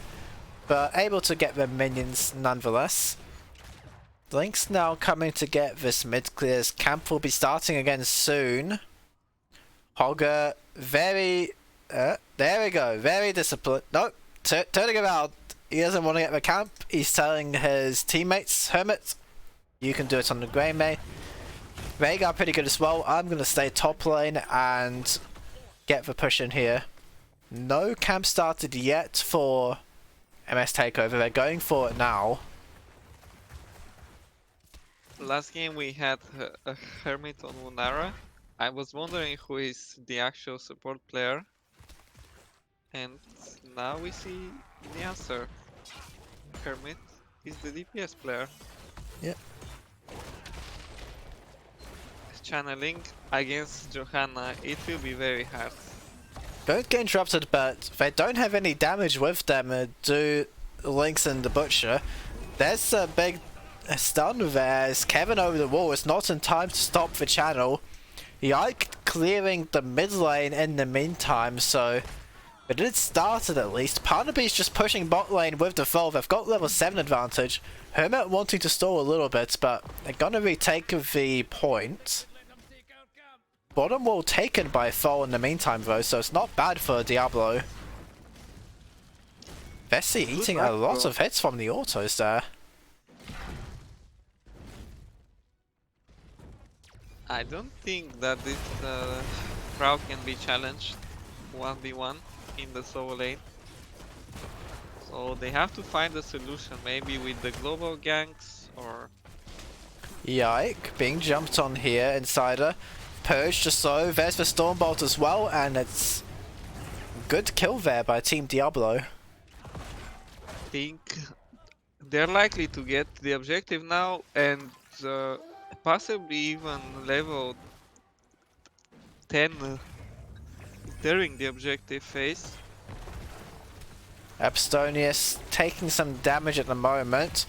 but able to get the minions nonetheless. Lynx now coming to get this mid clears. Camp will be starting again soon. Holger, very... there we go, very disciplined. Nope, turning around. He doesn't want to get the camp. He's telling his teammates, Hermit, you can do it on the Greymane. Rhaegar pretty good as well. I'm going to stay top lane and get the push in here. No camp started yet for MS Takeover. They're going for it now. Last game we had a Hermit on Lunara. I was wondering who is the actual support player. And now we see the answer. Hermit is the DPS player. Yep. Channeling against Johanna, it will be very hard. Don't get interrupted, but they don't have any damage with them, do Lynx and the Butcher. There's a big stun there as Kevin over the wall is not in time to stop the channel. Yike clearing the mid lane in the meantime, so it did start it at least. Parnaby's just pushing bot lane with the Thrall. They've got level 7 advantage. Hermit wanting to stall a little bit, but they're gonna retake the point. Bottom wall taken by Thrall in the meantime though, so it's not bad for Diablo. Vessi eating a lot of hits from the autos there. I don't think that this crowd can be challenged 1v1 in the solo lane. So they have to find a solution, maybe with the global ganks or... Yike, being jumped on here, Insider. Purge just so, there's the Stormbolt as well, and it's good kill there by Team Diablo. Think they're likely to get the objective now and possibly even level 10 during the objective phase. Abstonius taking some damage at the moment.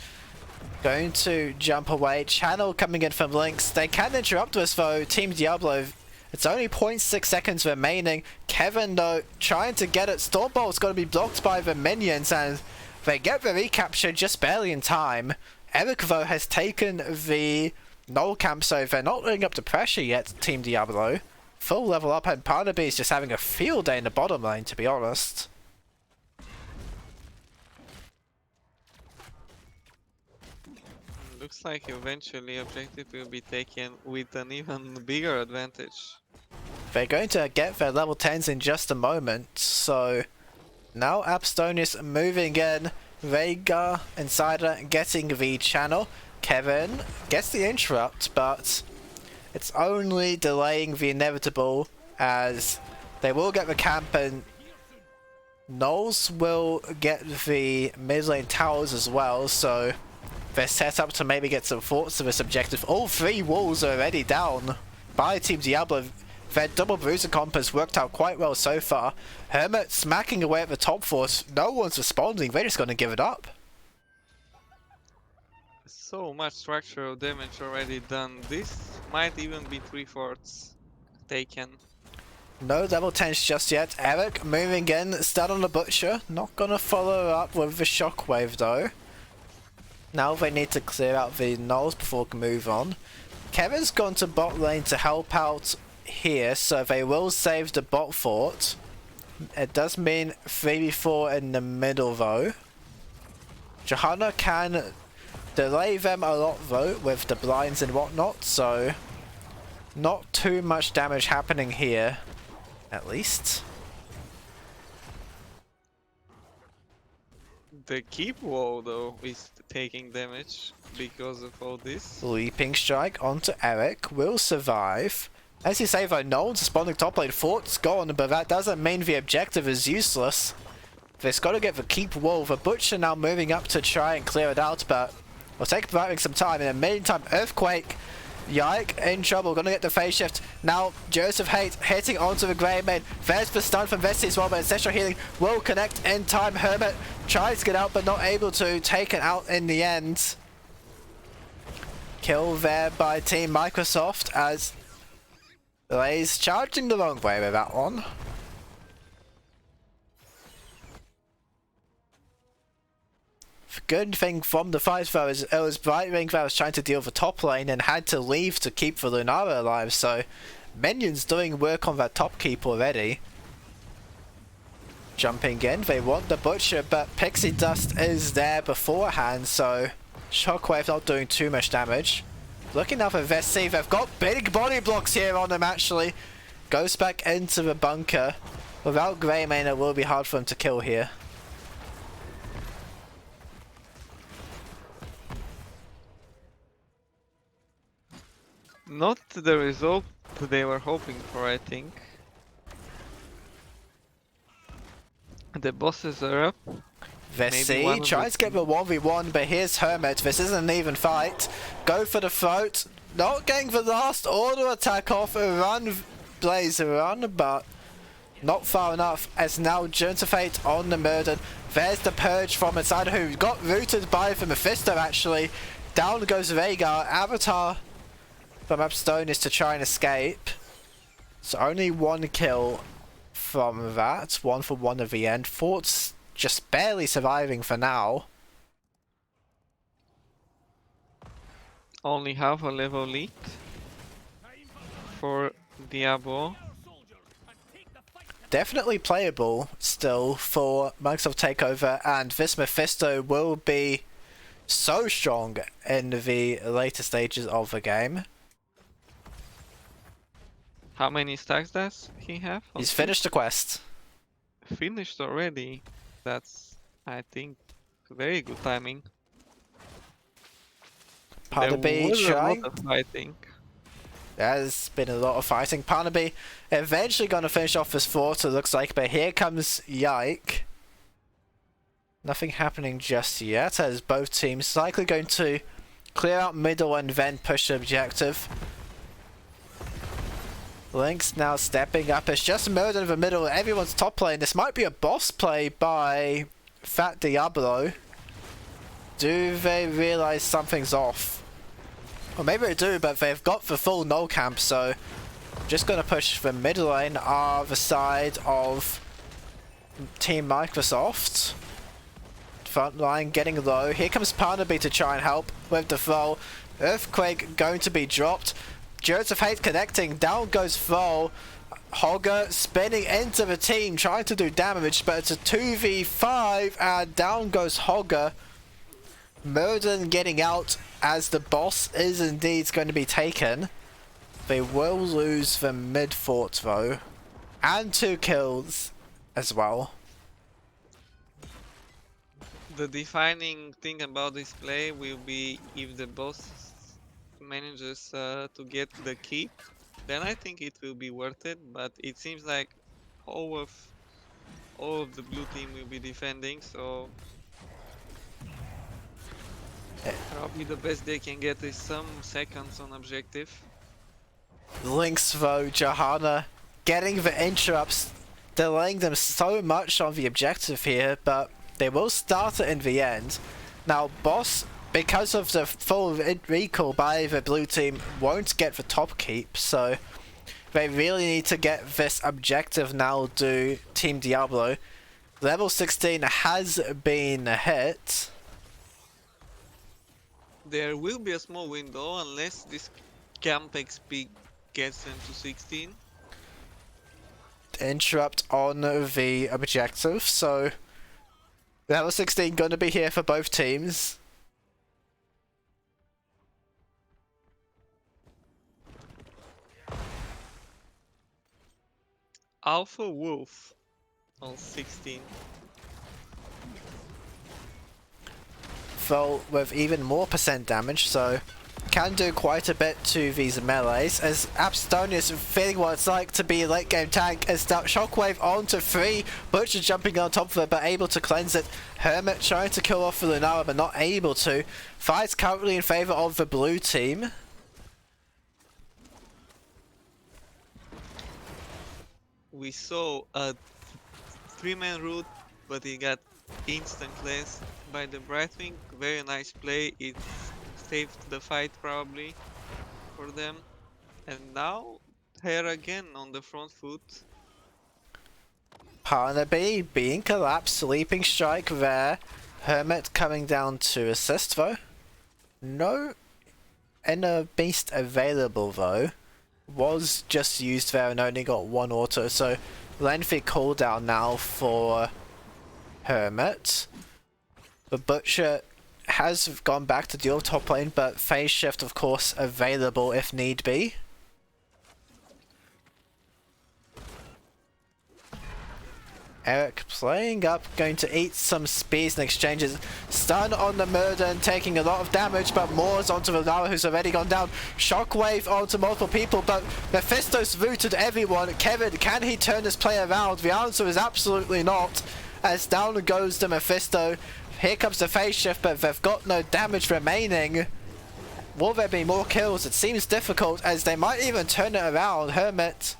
Going to jump away. Channel coming in from Lynx. They can interrupt us though. Team Diablo. It's only 0.6 seconds remaining. Kevin though trying to get it. Stormbolt's going to be blocked by the minions and they get the recapture just barely in time. Eric though has taken the null camp, so they're not living up to pressure yet, Team Diablo. Full level up, and Barnaby is just having a field day in the bottom lane, to be honest. Looks like eventually objective will be taken with an even bigger advantage. They're going to get their level 10s in just a moment, so now Abstonius moving in. Veigar, Insider getting the channel. Kevin gets the interrupt, but it's only delaying the inevitable as they will get the camp and Knowles will get the mid lane towers as well, so they're set up to maybe get some thoughts of this objective. All three walls are already down by Team Diablo. Their double bruiser comp has worked out quite well so far. Hermit smacking away at the top force. No one's responding. They're just going to give it up. So much structural damage already done. This might even be 3/4 taken. No level 10s just yet. Eric moving in. Start on the Butcher. Not going to follow up with the Shockwave though. Now they need to clear out the Knolls before we can move on. Kevin's gone to bot lane to help out here, so they will save the bot fort. It does mean 3v4 in the middle though. Johanna can delay them a lot though with the blinds and whatnot, so not too much damage happening here, at least. The keep wall though is taking damage because of all this. Leaping Strike onto Eric will survive. As you say though, no one's responding top lane. Fort's gone, but that doesn't mean the objective is useless. They've got to get the keep wall. The Butcher now moving up to try and clear it out, but will take providing some time. In the meantime, Earthquake, Yike in trouble, gonna get the phase shift. Now Joseph Haight hitting onto the Grey Maid. There's the stun from Vesty as well, but Ancestral Healing will connect in time. Hermit tries to get out but not able to, taken out in the end. Kill there by Team Microsoft as Blaze charging the wrong way with that one. Good thing from the fight though is it was Brightwing that was trying to deal with the top lane and had to leave to keep the Lunara alive, so minions doing work on that top keep already. Jumping in, they want the Butcher, but Pixie Dust is there beforehand, so Shockwave not doing too much damage. Looking now for Vessi, they've got big body blocks here on them actually. Goes back into the bunker. Without Greymane it will be hard for him to kill here. Not the result they were hoping for, I think. The bosses are up. Vessi tries to get the 1v1, but here's Hermit. This isn't an even fight. Go for the throat. Not getting the last order attack off. Run, Blaze, run, but not far enough. As now Fate on the Murdered. There's the Purge from inside, who got rooted by the Mephisto actually. Down goes Veigar. Avatar from Abstonius to try and escape. So only one kill from that. 1 for 1 at the end. Fort's just barely surviving for now. Only half a level lead for Diablo. Definitely playable still for Microsoft Takeover, and this Mephisto will be so strong in the later stages of the game. How many stacks does he have? He's Okay. finished the quest. Finished already. That's, I think, very good timing. There Parnaby was a lot trying. of fighting. There's been a lot of fighting. Parnaby eventually going to finish off his fort, it looks like, but here comes Yike. Nothing happening just yet, as both teams likely going to clear out middle and then push the objective. Link's now stepping up. It's just Murder in the middle. Everyone's top lane. This might be a boss play by Fat Diablo. Do they realize something's off? Or maybe they do, but they've got the full null camp, so just gonna push the mid lane on the side of Team Microsoft. Front line getting low. Here comes Parnaby to try and help with the throw. Earthquake going to be dropped. Jurors of Hate connecting. Down goes throw. Hogger spinning into the team, trying to do damage, but it's a 2v5 and down goes Hogger. Murden getting out as the boss is indeed going to be taken. They will lose the mid fort though, and 2 kills as well. The defining thing about this play will be if the boss manages to get the keep, then I think it will be worth it, but it seems like all of the blue team will be defending, so probably the best they can get is some seconds on objective. Lynx though, Johanna getting the interrupts, delaying them so much on the objective here, but they will start it in the end. Now boss, because of the full recall by the blue team, won't get the top keep, so they really need to get this objective now to Team Diablo. Level 16 has been hit. There will be a small window unless this camp XP gets them to 16. Interrupt on the objective, so level 16 gonna be here for both teams. Alpha Wolf on 16. Fell with even more percent damage, so can do quite a bit to these melees, as Abstonius feeling what it's like to be a late game tank, as that Shockwave onto 3, Butcher jumping on top of it but able to cleanse it, Hermit trying to kill off the Lunara but not able to. Fight's currently in favour of the blue team. We saw a 3-man route, but he got instant cleansed by the Brightwing. Very nice play. It saved the fight probably for them. And now Hair again on the front foot. Parnaby being collapsed, sleeping strike there. Hermit coming down to assist though. No Inner Beast available though. Was just used there and only got 1 auto, so lengthy cooldown now for Hermit. The Butcher has gone back to dual top lane, but phase shift of course available if need be. Eric playing up, going to eat some speeds and exchanges. Stun on the Murder and taking a lot of damage, but Moore's onto Valara who's already gone down. Shockwave onto multiple people, but Mephisto's rooted everyone. Kevin, can he turn this play around? The answer is absolutely not, as down goes the Mephisto. Here comes the phase shift, but they've got no damage remaining. Will there be more kills? It seems difficult, as they might even turn it around. Hermit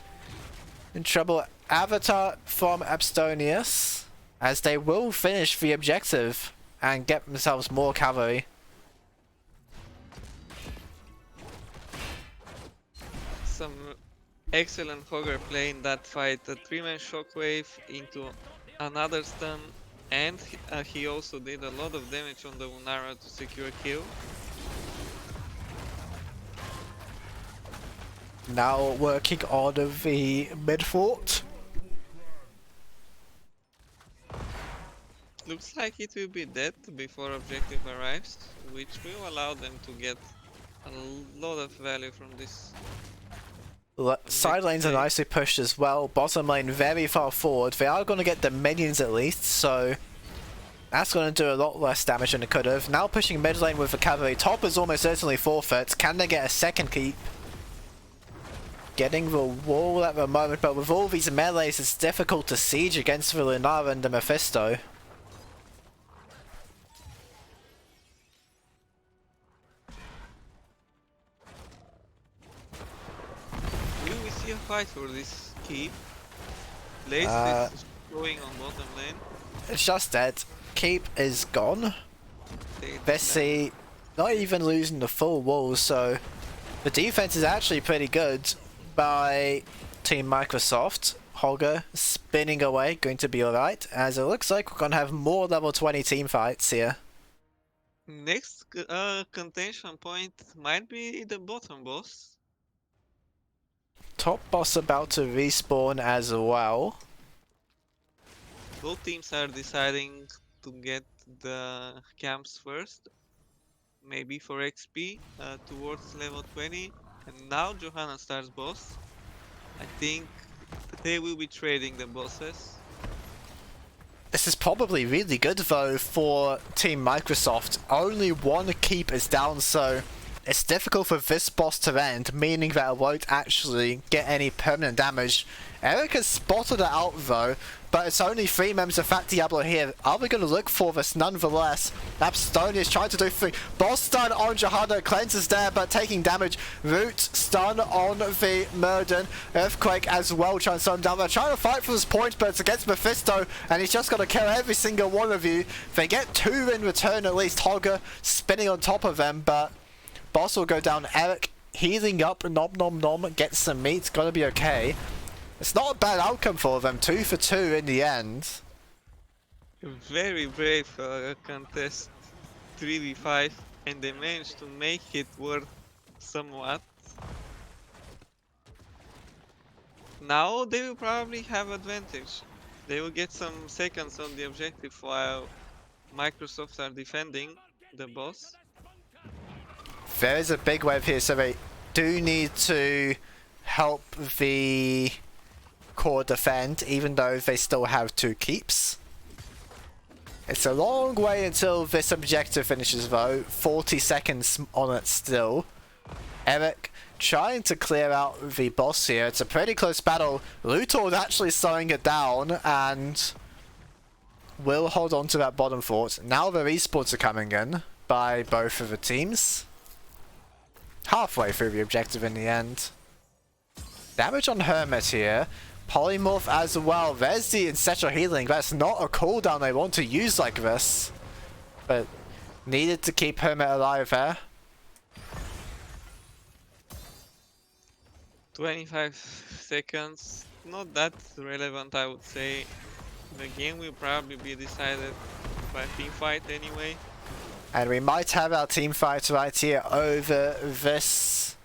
in trouble. Avatar from Abstonius, as they will finish the objective and get themselves more cavalry. Some excellent Hogger play in that fight. A 3-man Shockwave into another stun, and he also did a lot of damage on the Lunara to secure a kill. Now working on the mid fort. Looks like it will be dead before objective arrives, which will allow them to get a lot of value from this. Side lanes are nicely pushed as well. Bottom lane very far forward. They are going to get the minions at least, so that's going to do a lot less damage than it could have. Now pushing mid lane with the cavalry. Top is almost certainly forfeit. Can they get a second keep? Getting the wall at the moment, but with all these melees, it's difficult to siege against the Lunara and the Mephisto. Will we see a fight for this keep? Lace is going on bottom lane. It's just dead. Keep is gone. Vessi not even losing the full wall, so the defense is actually pretty good by Team Microsoft. Holger spinning away, going to be alright, as it looks like we're going to have more level 20 team fights here. Next contention point might be the bottom boss. Top boss about to respawn as well. Both teams are deciding to get the camps first, maybe for XP towards level 20. And now Johanna starts boss. I think they will be trading the bosses. This is probably really good though for Team Microsoft. Only one keep is down, so it's difficult for this boss to end, meaning that it won't actually get any permanent damage. Eric has spotted it out though, but it's only 3 members of Fat Diablo here. Are we going to look for this nonetheless? Abstone is trying to do 3. Boss stun on Johanna, cleanses there, but taking damage. Root stun on the Murden. Earthquake as well, trying to stun down. They're trying to fight for this point, but it's against Mephisto, and he's just going to kill every single one of you. They get 2 in return at least. Hogger spinning on top of them, but boss will go down. Eric healing up, nom nom nom, gets some meat, gonna be okay. It's not a bad outcome for them, 2 for 2 in the end. Very brave contest, 3v5, and they managed to make it worth somewhat. Now they will probably have advantage. They will get some seconds on the objective while Microsoft are defending the boss. There is a big wave here, so they do need to help the core defend, even though they still have 2 keeps. It's a long way until this objective finishes though, 40 seconds on it still. Eric trying to clear out the boss here. It's a pretty close battle. Luthor actually slowing it down and will hold on to that bottom fort. Now the respawns are coming in by both of the teams. Halfway through the objective in the end. Damage on Hermit here. Polymorph as well. There's the Ancestral Healing. That's not a cooldown they want to use like this. But needed to keep Hermit alive there. 25 seconds. Not that relevant, I would say. The game will probably be decided by team fight anyway. And we might have our team fight right here over this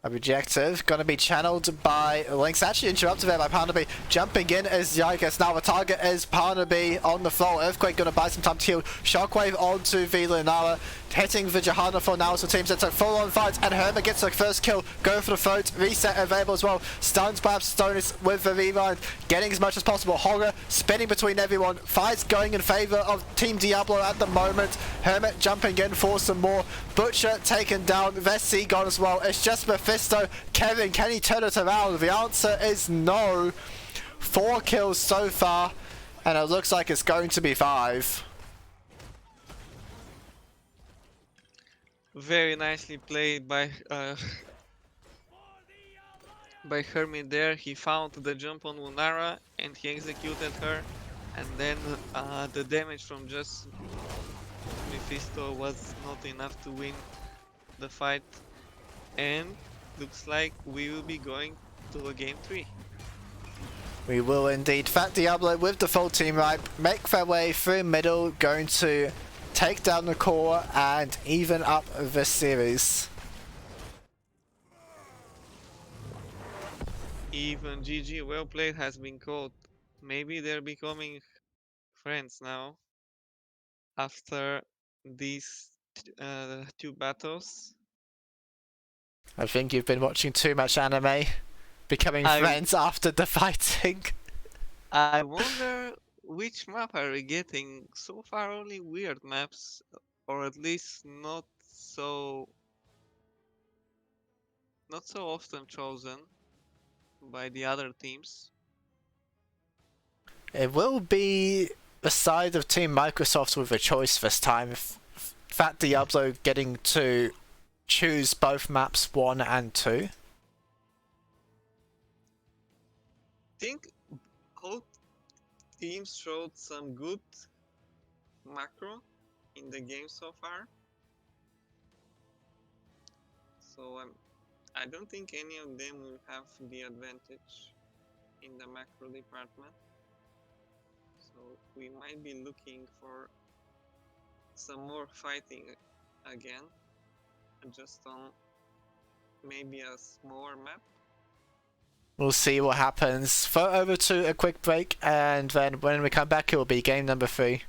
objective. Gonna be channeled by Lynx. Actually interrupted there by Parnaby. Jumping in as Yikes. Now the target is Parnaby on the floor. Earthquake gonna buy some time to heal. Shockwave onto the Lunara. Hitting the Johanna for now, so teams it's a full-on fight, and Hermit gets the first kill. Go for the throat. Reset available as well. Stuns by Abstonis with the rewind. Getting as much as possible. Horror spinning between everyone. Fights going in favor of Team Diablo at the moment. Hermit jumping in for some more. Butcher taken down. Vessi gone as well. It's just Mephisto. Kevin, can he turn it around? The answer is no. 4 kills so far, and it looks like it's going to be 5. Very nicely played by Hermit there. He found the jump on Lunara and he executed her, and then the damage from just Mephisto was not enough to win the fight, and looks like we will be going to a game 3. We will indeed. Fat Diablo with the full team right, make their way through middle, going to take down the core and even up the series. Even GG, well played, has been called. Maybe they're becoming friends now after these 2 battles. I think you've been watching too much anime, becoming I friends after the fighting. I wonder which map are we getting? So far only weird maps, or at least not so often chosen by the other teams. It will be the side of Team Microsoft with a choice this time. Fat Diablo getting to choose both maps 1 and 2. Think all teams showed some good macro in the game so far. So I don't think any of them will have the advantage in the macro department. So we might be looking for some more fighting again, just on maybe a smaller map. We'll see what happens. Throw over to a quick break, and then when we come back, it will be game number 3.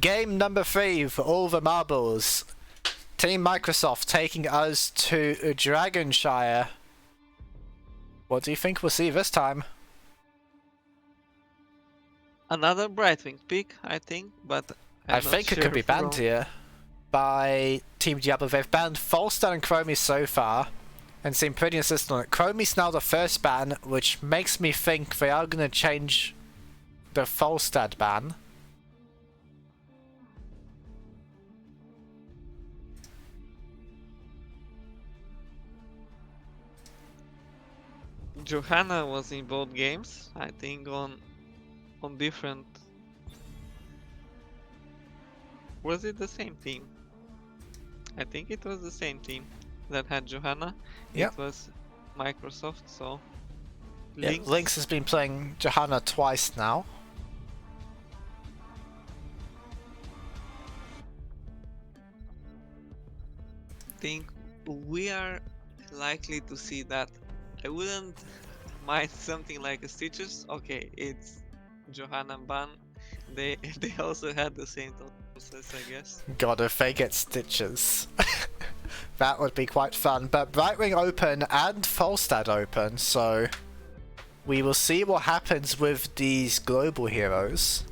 game number 3 for all the marbles. Team Microsoft taking us to Dragonshire. What do you think we'll see this time? Another Brightwing pick, I think, but I think it could be banned here by Team Diablo. They've banned Falstad and Chromie so far and seem pretty insistent on it. Chromie's now the first ban, which makes me think they are going to change the Falstad ban. Johanna was in both games, I think on different. Was it the same team? I think it was the same team that had Johanna. Yep. It was Microsoft, so Yeah, Lynx has been playing Johanna twice now. I think we are likely to see that. I wouldn't mind something like a Stitches. Okay, it's Johanna ban. They also had the same thought process, I guess. God, if they get Stitches. That would be quite fun. But Brightwing open and Falstad open, so we will see what happens with these global heroes.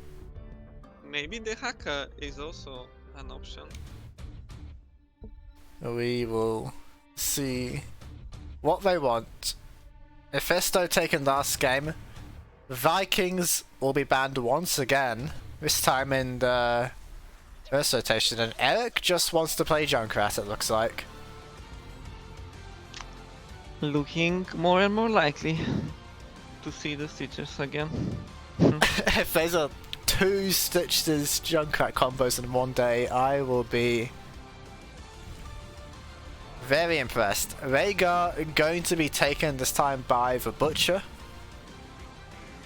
Maybe the Hacker is also an option. We will see what they want. Mephisto taken last game. Vikings will be banned once again, this time in the first rotation, and Eric just wants to play Junkrat, it looks like. Looking more and more likely to see the Stitches again. If there's a 2 Stitches Junkrat combos in one day, I will be very impressed. Rhaegar going to be taken this time by the Butcher.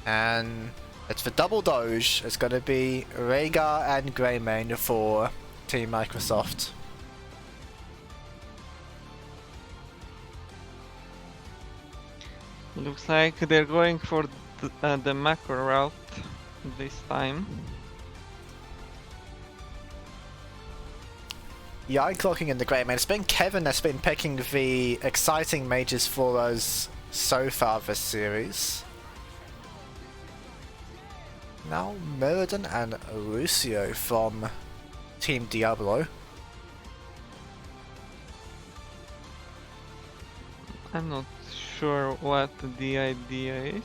And it's the double Doge. It's going to be Rhaegar and Greymane for Team Microsoft. Looks like they're going for the macro route this time. Yeah, I'm clocking in the Greymane. It's been Kevin that's been picking the exciting mages for us so far this series. Now Murden and Lucio from Team Diablo. I'm not sure what the idea is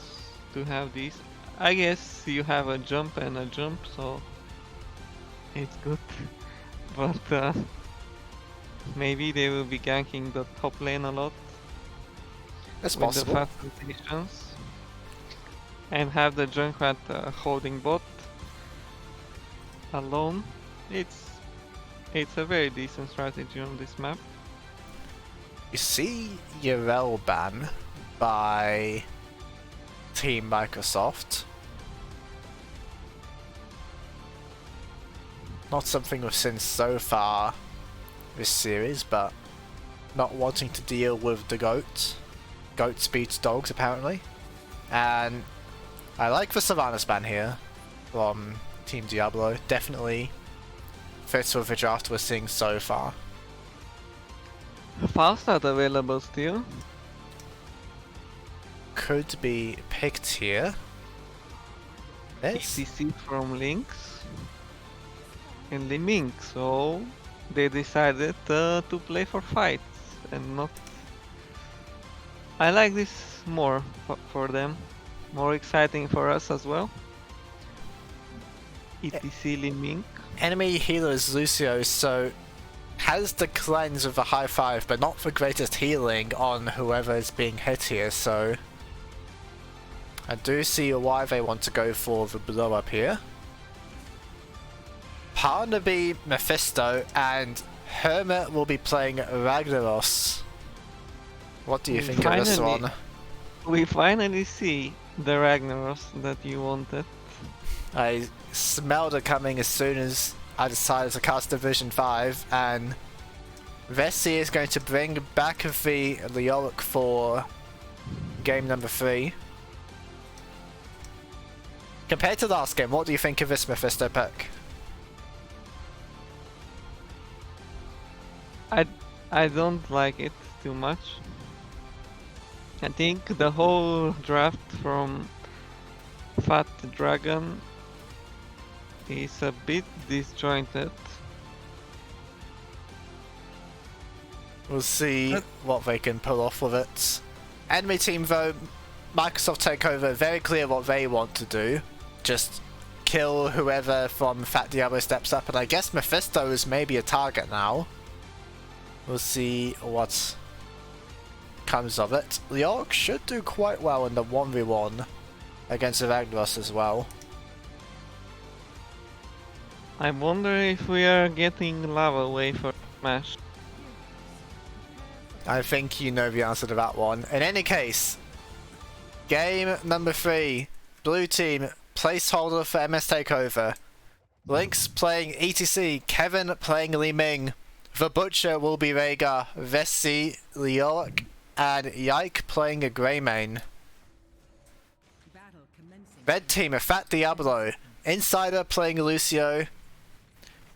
to have these. I guess you have a jump and a jump, so it's good. But maybe they will be ganking the top lane a lot. That's with possible. The fast rotations. And have the Junkrat holding bot alone. It's a very decent strategy on this map. You see Yrel ban by Team Microsoft. Not something we've seen so far this series, but not wanting to deal with the goat. Goat speeds dogs apparently. And I like the Sylvanas ban here from Team Diablo. Definitely fits with the draft we're seeing so far. Falstad available still. Could be picked here. Yes. ECC from Lynx and Limink, so they decided to play for fights and not. I like this more for them. More exciting for us as well. ETC Limink. Enemy healer is Lucio, so has the cleanse of the high 5, but not the greatest healing on whoever is being hit here, so I do see why they want to go for the blow up here. Partner be Mephisto, and Hermit will be playing Ragnaros. What do you think of this one? We finally see the Ragnaros that you wanted. I smelled it coming as soon as I decided to cast Division 5, and Vessi is going to bring back the Leoric for game number 3. Compared to last game, what do you think of this Mephisto pick? I I don't like it too much. I think the whole draft from Fat Dragon is a bit disjointed. We'll see what they can pull off with it. Enemy team though, Microsoft Takeover, very clear what they want to do. Just kill whoever from Fat Diablo steps up, and I guess Mephisto is maybe a target now. We'll see what comes of it. Leoric should do quite well in the 1v1 against Ragnaros as well. I wonder if we are getting Lava Wave for Smash. I think you know the answer to that one. In any case, game number 3, blue team, placeholder for MS Takeover. Lynx playing ETC, Kevin playing Li Ming. The Butcher will be Rhaegar, Vessi, Leoric, and Yike playing a Greymane. Red team, a Fat Diablo, Insider playing Lucio,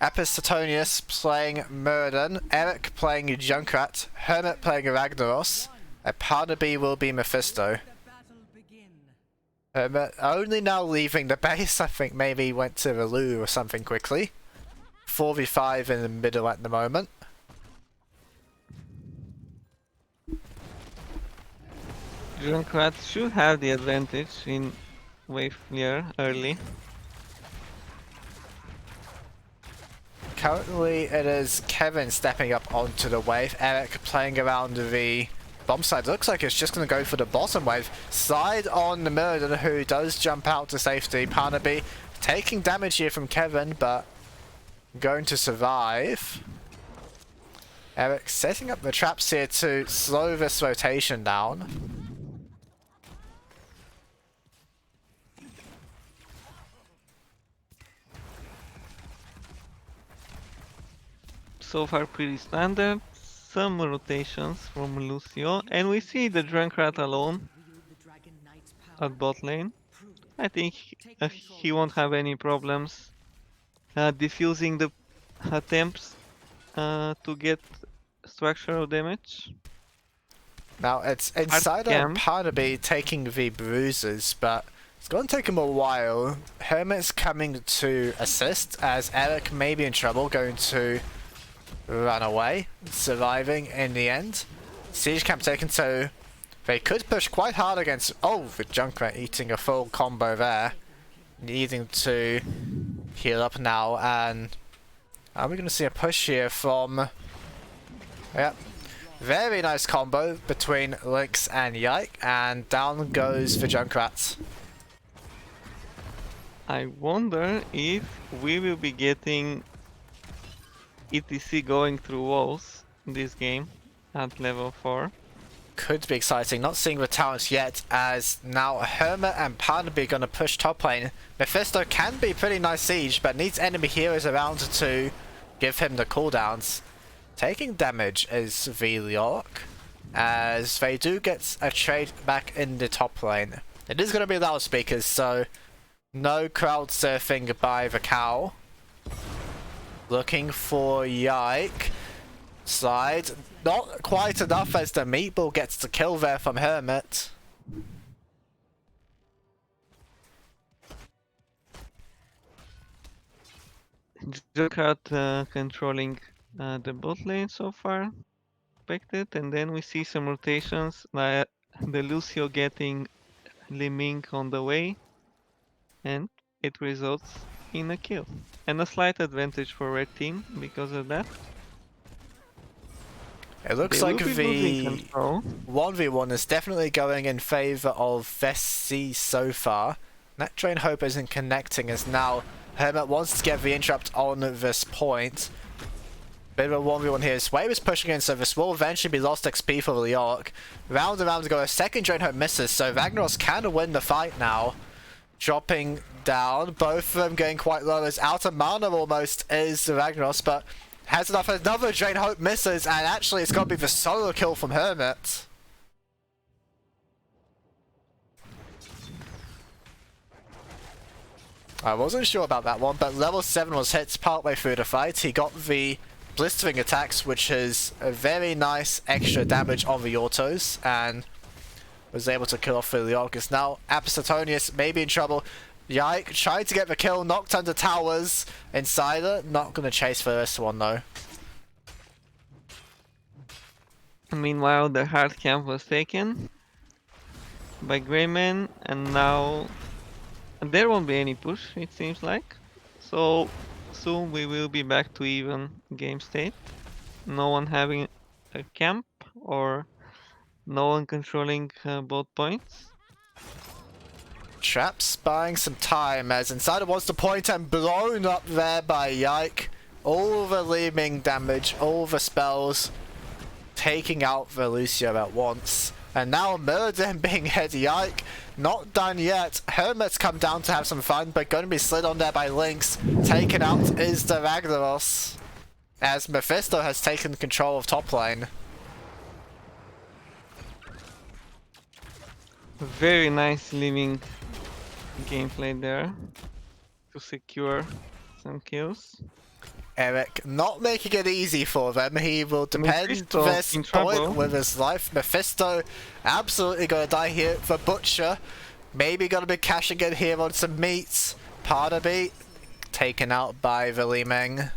Epistotonius playing Murden, Eric playing Junkrat, Hermit playing Ragnaros, and Parnaby will be Mephisto. Hermit only now leaving the base, I think maybe went to the loo or something quickly. 4v5 in the middle at the moment. Junkrat should have the advantage in wave clear early. Currently it is Kevin stepping up onto the wave, Eric playing around the bomb side. Looks like it's just going to go for the bottom wave. Slide on the Murder, who does jump out to safety. Parnaby taking damage here from Kevin, but going to survive. Eric setting up the traps here to slow this rotation down. So far pretty standard. Some rotations from Lucio, and we see the Junkrat alone at bot lane. I think he won't have any problems diffusing the attempts to get structural damage. Now it's Insider Parnaby taking the bruises, but it's going to take him a while. Hermit's coming to assist as Eric may be in trouble, going to run away, surviving in the end. Siege camp taken, so they could push quite hard against... Oh, the Junkrat eating a full combo there. Needing to heal up now, and are we going to see a push here from... Yep. Very nice combo between Lynx and Yike, and down goes the Junkrat. I wonder if we will be getting ETC going through walls in this game at level 4. Could be exciting. Not seeing the talents yet, as now Hermit and Parnaby gonna push top lane. Mephisto can be pretty nice siege, but needs enemy heroes around to give him the cooldowns. Taking damage is the Leoric, as they do get a trade back in the top lane. It is gonna be loudspeakers, so no crowd surfing by the cow. Looking for Yike. Slide. Not quite enough as the meatball gets the kill there from Hermit. Junkrat controlling the bot lane so far. Expected, and then we see some rotations, like the Lucio getting Li Ming on the way, and it results in a kill. And a slight advantage for red team because of that. It looks like the 1v1 is definitely going in favour of Vessi so far. Net Drain Hope isn't connecting, as now Hermit wants to get the interrupt on this point. Bit of a 1v1 here. Sway was pushing in, so this will eventually be lost XP for Leoric. Round and round to go. A second Drain Hope misses, so Ragnaros can win the fight now. Dropping down, both of them going quite low. As out of mana almost is Ragnaros, but has enough. Another Drain Hope misses, and actually it's got to be the solo kill from Hermit. I wasn't sure about that one, but level 7 was hit partway through the fight. He got the blistering attacks, which is a very nice extra damage on the autos, and was able to kill off the Leorcus. Now, Apostonius may be in trouble. Yike, trying to get the kill, knocked under towers. Insider, not going to chase for this one though. Meanwhile, the hard camp was taken by Greyman, and now there won't be any push, it seems like. So soon we will be back to even game state. No one having a camp or no one controlling both points. Traps buying some time as Insider wants to point and blown up there by Yike. All the leaving damage, all the spells, taking out the Lucio at once. And now Murder being hit. Yike, not done yet. Hermit's come down to have some fun, but going to be slid on there by Lynx. Taken out is the Ragnaros, as Mephisto has taken control of top lane. Very nice living gameplay there to secure some kills. Eric not making it easy for them. He will depend Mephisto this in point trouble. with his life. Mephisto absolutely gonna die here. The Butcher maybe gonna be cashing in here on some meats. Parnaby taken out by the Li Meng.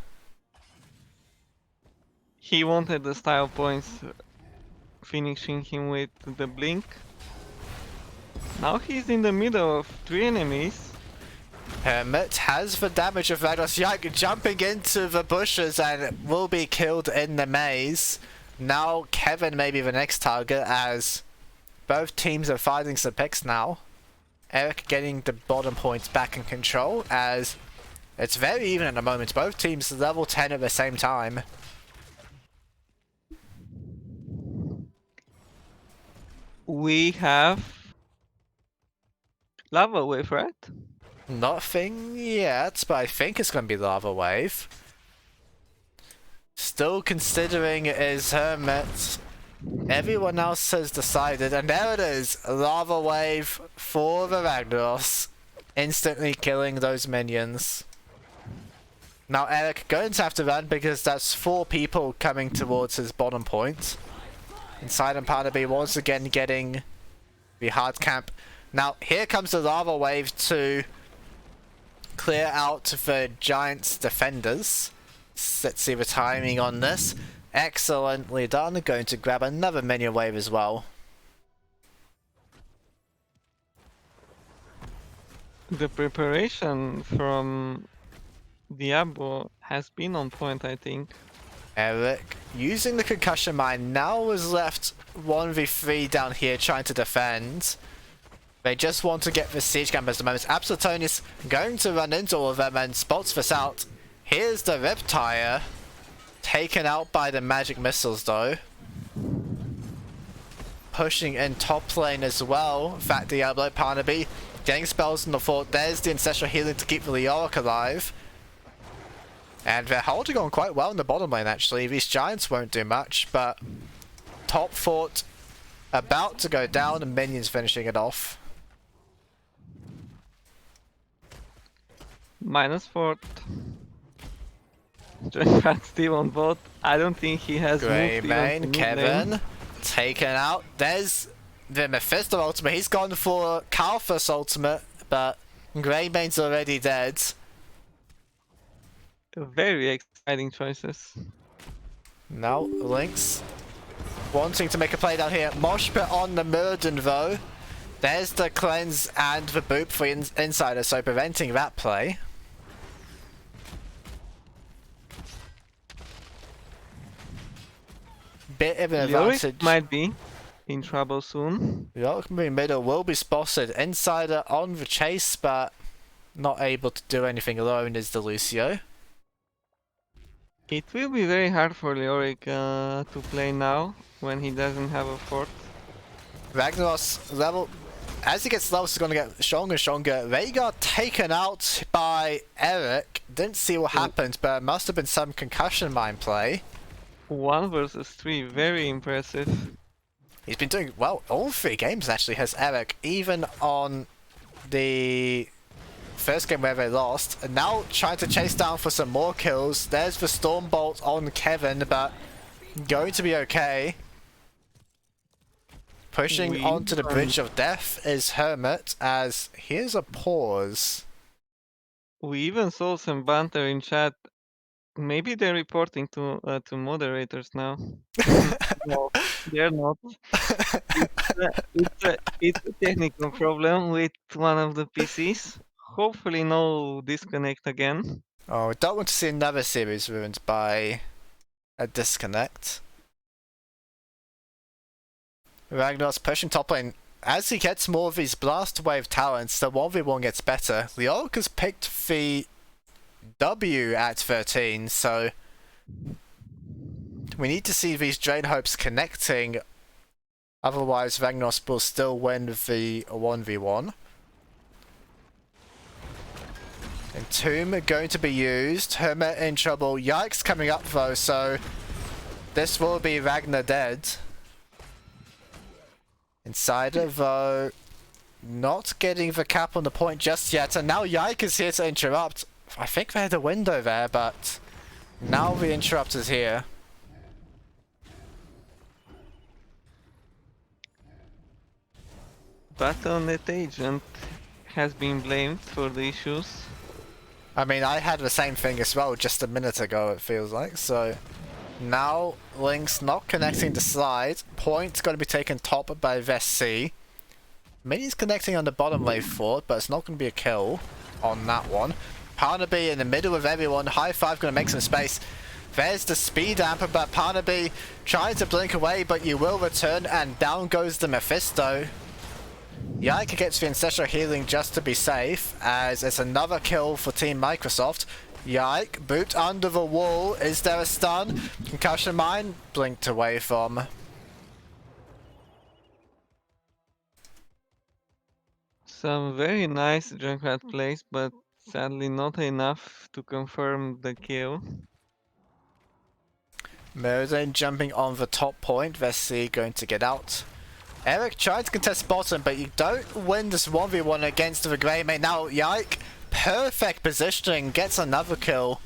He wanted the style points, finishing him with the blink. Now he's in the middle of 3 enemies. Hermit has the damage of Ragnaros. Yike jumping into the bushes and will be killed in the maze. Now Kevin may be the next target as both teams are finding some picks now. Eric getting the bottom points back in control as it's very even at the moment. Both teams level 10 at the same time. We have Lava Wave, right? Nothing yet, but I think it's going to be Lava Wave. Still considering it is Hermit. Everyone else has decided, and there it is. Lava Wave for the Ragnaros. Instantly killing those minions. Now Eric going to have to run because that's 4 people coming towards his bottom point. Inside and Parnaby once again getting the hard camp. Now here comes the Lava Wave to clear out the Giants' defenders. Let's see the timing on this. Excellently done. Going to grab another minion wave as well. The preparation from Diablo has been on point, I think. Eric using the concussion mine now is left 1v3 down here trying to defend. They just want to get the siege camp at the moment. Apostonius going to run into all of them and spots this out. Here's the Riptire. Taken out by the magic missiles though. Pushing in top lane as well. Fat Diablo, Parnaby getting spells in the fort. There's the ancestral healing to keep the Leoric alive. And they're holding on quite well in the bottom lane actually. These Giants won't do much, but top fort about to go down and minions finishing it off. -4. Joypad still on bot. I don't think he has moved even to Greymane, mid Kevin lane. taken out. There's the Mephisto ultimate. He's gone for Kalphas ultimate, but Greymane's already dead. Very exciting choices. Now Lynx wanting to make a play down here. Mosh pit on the Murden though. There's the cleanse and the boop for Insider, so preventing that play. Bit of an Leoric advantage. might be in trouble soon. Leoric middle will be spotted. Insider on the chase, but not able to do anything alone is the Lucio. It will be very hard for Leoric to play now when he doesn't have a fort. Ragnaros level, as he gets levels, is going to get stronger and stronger. They got taken out by Eric. Didn't see what happened, but it must have been some concussion mine play. 1 versus 3, very impressive. He's been doing well all 3 games actually, has Eric, even on the first game where they lost, and now trying to chase down for some more kills. There's the Stormbolt on Kevin, but going to be okay. Pushing onto the Bridge of Death is Hermit, as here's a pause. We even saw some banter in chat. Maybe they're reporting to moderators now. No, they're not. It's a technical problem with one of the PCs. Hopefully no disconnect again. Oh, don't want to see another series ruined by a disconnect. Ragnar's pushing top lane. As he gets more of these Blast Wave talents, the 1v1 gets better. Leoric has picked the W at 13, so we need to see these Drain Hopes connecting. Otherwise, Ragnos will still win the 1v1. Entomb going to be used. Hermit in trouble. Yikes coming up though, so this will be Ragnar dead. Insider though, not getting the cap on the point just yet, and now Yike is here to interrupt. I think they had a window there, but now the interrupt is here. Battle.net agent has been blamed for the issues. I mean, I had the same thing as well just a minute ago, it feels like, so now Link's not connecting the slide. Point's going to be taken top by Vessi. Mini's connecting on the bottom lane fort, but it's not going to be a kill on that one. Parnaby in the middle of everyone. High five going to make some space. There's the speed amp, but Parnaby tries to blink away, but you will return, and down goes the Mephisto. Yike gets the ancestral healing just to be safe, as it's another kill for Team Microsoft. Yike, boot under the wall. Is there a stun? Concussion mine, blinked away from. Some very nice Junkrat plays, but sadly not enough to confirm the kill. Merzane jumping on the top point. Vessi going to get out. Eric tried to contest bottom, but you don't win this 1v1 against the Greymane. Now, Yike, perfect positioning, gets another kill.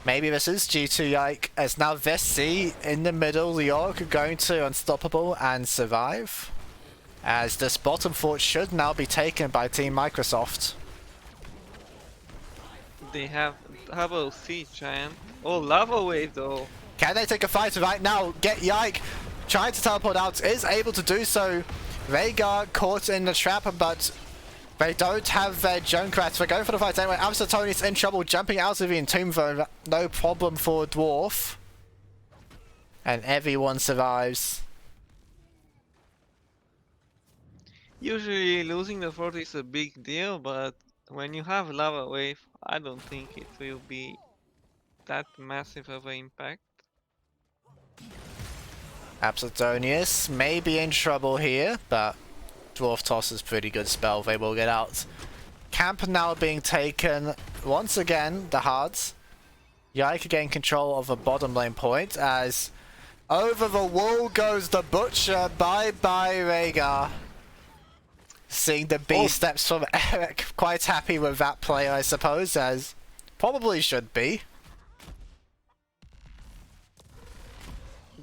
Maybe this is G2 Yike, as now Vessi in the middle. Leoric going to Unstoppable and survive, as this bottom fort should now be taken by Team Microsoft. They have double siege giant. Oh, lava wave though. Can they take a fight right now? Get Yike trying to teleport out, is able to do so. Rhaegar caught in the trap, but they don't have their Junkrats. They're going for the fight anyway. Absolutoni's in trouble, jumping out of the Entomb though. No problem for Dwarf. And everyone survives. Usually losing the fort is a big deal, but when you have lava wave, I don't think it will be that massive of an impact. Absolutonius may be in trouble here, but Dwarf Toss is a pretty good spell. They will get out. Camp now being taken once again, the Hards. Yike gain control of the bottom lane point, as over the wall goes the Butcher. Bye bye Rhaegar. Seeing the B steps from Eric. Quite happy with that play, I suppose, as probably should be.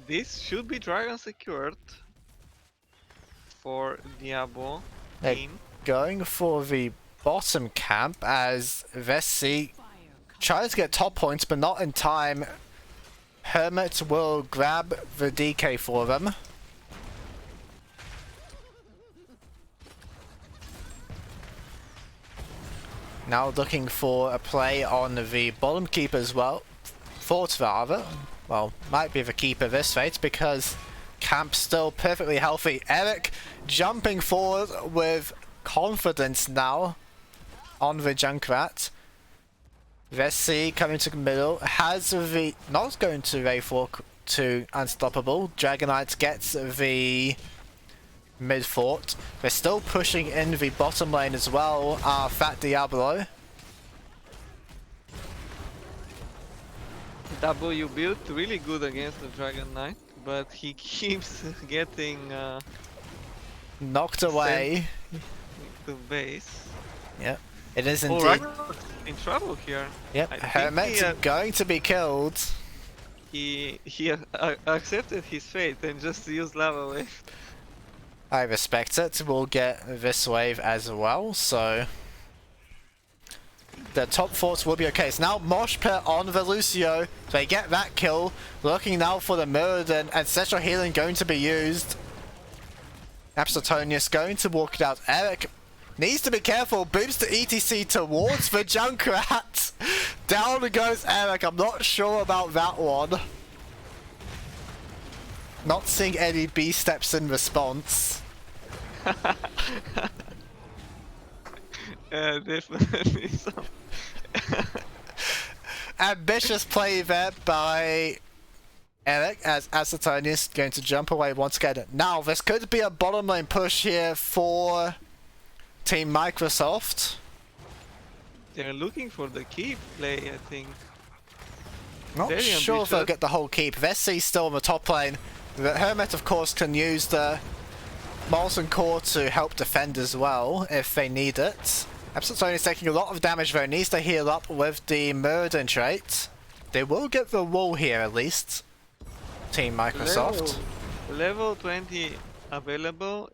This should be dragon secured for Diablo They're team. going for the bottom camp as Vessi tries to get top points, but not in time. Hermit will grab the DK for them. Now looking for a play on the bottom keeper as well. Fort rather. Well, might be the keeper this fate, because Camp's still perfectly healthy. Eric jumping forward with confidence now on the Junkrat. Vessi coming to the middle. Has the... not going to Wraithwalk to Unstoppable. Dragonite gets the mid fort. They're still pushing in the bottom lane as well. Fat Diablo. W built really good against the Dragon Knight, but he keeps getting knocked away. To base. Yep, it is Oh, indeed. Ragnarok's in trouble here. Yep, I think Hermit's going to be killed. he accepted his fate and just used lava wave. I respect it. We'll get this wave as well, so the top forts will be okay. So now Mosh Pit on the Lucio. They get that kill. Looking now for the Murder and Ancestral Healing going to be used. Absotonius going to walk it out. Eric needs to be careful. Booms the ETC towards the Junkrat. Down goes Eric. I'm not sure about that one. Not seeing any B steps in response. Definitely some. Ambitious play there by Eric as Acetonius going to jump away once again. Now this could be a bottom lane push here for Team Microsoft. They're looking for the keep play, I think. Not Very sure if they'll ambitious. get the whole keep. Vessi's still on the top lane. The Hermit of course can use the Molten Core to help defend as well if they need it. Absolutely taking a lot of damage though, needs to heal up with the Murden trait. They will get the wall here at least. Team Microsoft. Level 20 available.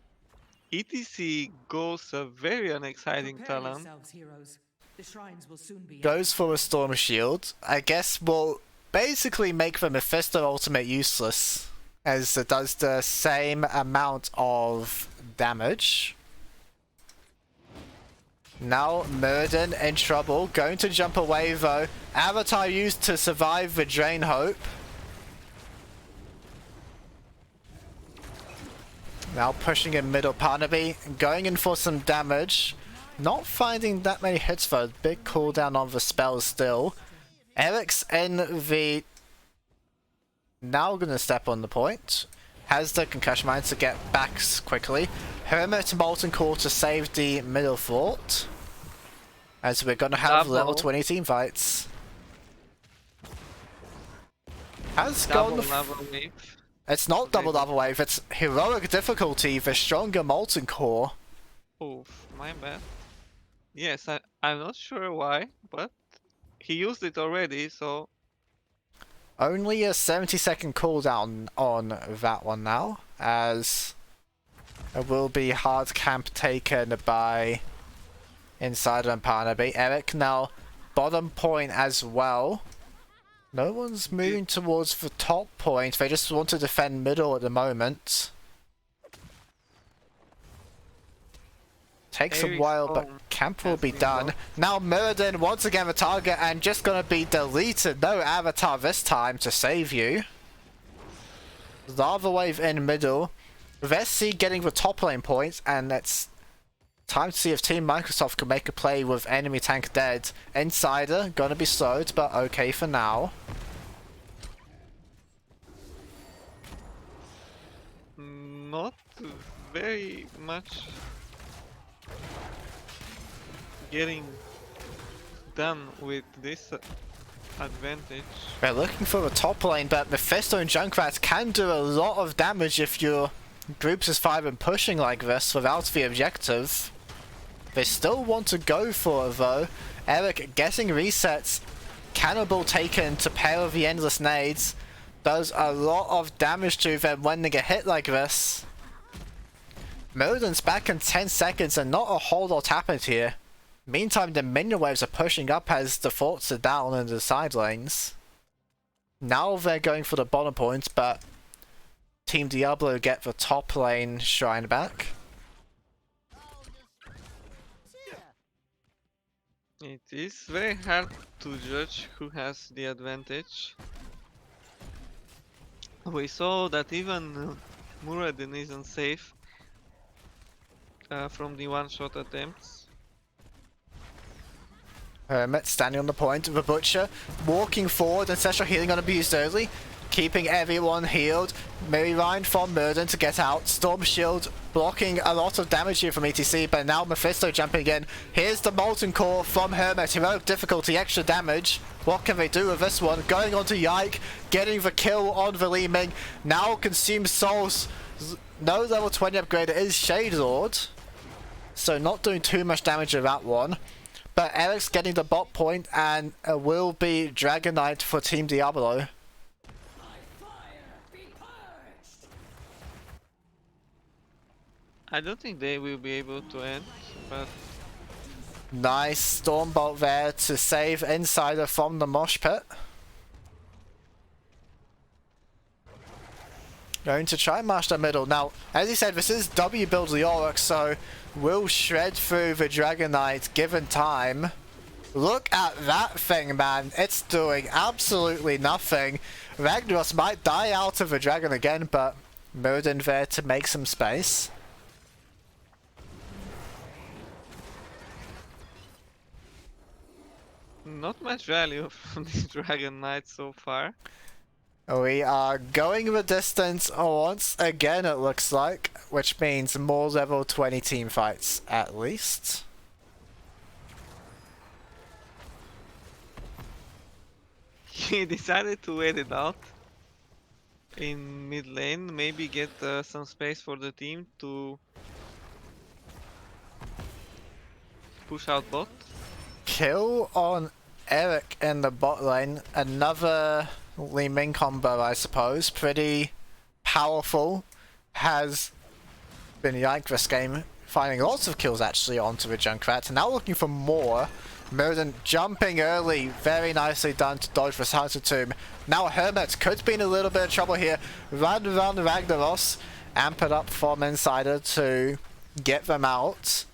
ETC goes a very unexciting Prepare talent. yourselves, heroes. The shrines will soon be Goes for a Storm Shield. I guess will basically make the Mephisto ultimate useless, as it does the same amount of damage. Now Murden in trouble, going to jump away though. Avatar used to survive the Drain Hope. Now pushing in middle Parnaby, going in for some damage. Not finding that many hits though, big cooldown on the spell still. Eric's in the... Now gonna step on the point. Has the concussion mine to get back quickly. Hermit Molten Core to save the middle fort. As we're gonna have Double. level 20 team fights. Has Double gone... lava wave. It's not double lava wave, it's heroic difficulty, the stronger Molten Core. Oof, my bad. Yes, I'm not sure why, but he used it already, so Only a 70-second cooldown on that one now, as it will be hard camp taken by Insider and Parnaby. Eric now bottom point as well. No one's moving towards the top point, they just want to defend middle at the moment. Takes a Eric's while, but home camp will has be been done. lost. Now Murden once again the target and just gonna be deleted. No avatar this time to save you. Lava wave in middle. Vessi getting the top lane points, and it's time to see if Team Microsoft can make a play with enemy tank dead. Insider gonna be slowed, but okay for now. not very much getting done with this advantage. They're looking for the top lane, but Mephisto and Junkrat can do a lot of damage if your groups is 5 and pushing like this without the objective. They still want to go for it though. Eric getting resets, Cannibal taken to pair with the Endless Nades, does a lot of damage to them when they get hit like this. Moden's back in 10 seconds and not a whole lot happened here. Meantime, the minion waves are pushing up as the forts are down in the side lanes. Now they're going for the bottom points, but Team Diablo get the top lane shrine back. It is very hard to judge who has the advantage. We saw that even Muradin isn't safe from the one-shot attempts. Hermit standing on the point of a Butcher, walking forward, Ancestral Healing gonna be used early. keeping everyone healed. Mirror from Murden to get out. Storm Shield blocking a lot of damage here from ETC, but now Mephisto jumping in. Here's the Molten Core from Hermit. Heroic difficulty, extra damage. What can they do with this one? Going on to Yike, getting the kill on the Li Ming. Now consumes souls. No level 20 upgrade. It is Shade Lord, so not doing too much damage with that one. But Eric's getting the bot point, and it will be Dragon Knight for Team Diablo. I don't think they will be able to end, but Nice Stormbolt there to save Insider from the mosh pit. Going to try and mash the middle. Now, as he said, this is W build Leoric, so we'll shred through the Dragon Knight given time. Look at that thing, man. It's doing absolutely nothing. Ragnaros might die out of the dragon again, but Murden there to make some space. not much value from this Dragon Knight so far. We are going the distance once again, it looks like, which means more level 20 team fights at least. He decided to wait it out in mid lane, maybe get some space for the team to push out bot. Kill on Eric in the bot lane. Another Li Ming combo, I suppose. Pretty powerful. Has been Yike this game. Finding lots of kills actually onto the Junkrat. Now looking for more. Murden jumping early. Very nicely done to dodge this Hunter Tomb. Now Hermit could be in a little bit of trouble here. Run around Ragnaros. Amp it up from Insider to get them out.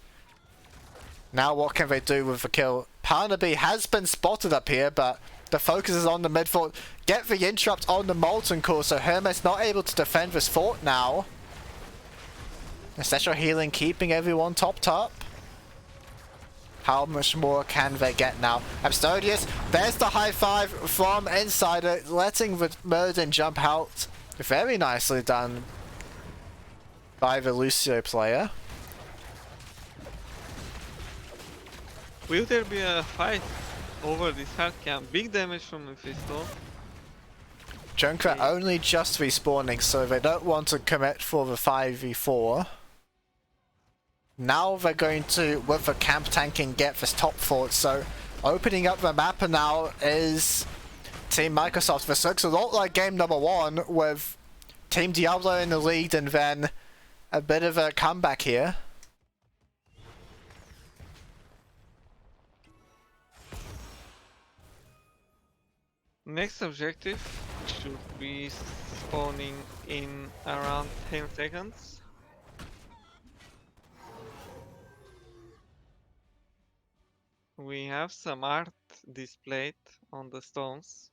Now what can they do with the kill? Parnaby has been spotted up here, but the focus is on the mid fort. Get the interrupt on the Molten Core, so Hermit's not able to defend this fort now. Ancestral healing keeping everyone topped up. How much more can they get now? Abstodius, there's the high five from Insider, letting the Murden jump out. Very nicely done by the Lucio player. Will there be a fight over this hard camp? Big damage from Mephisto. Junkrat only just respawning, so they don't want to commit for the 5v4. Now they're going to, with the camp tanking, get this top fort, so opening up the map now is Team Microsoft. This looks a lot like game number 1 with Team Diablo in the lead and then a bit of a comeback here. Next objective should be spawning in around 10 seconds. We have some art displayed on the stones.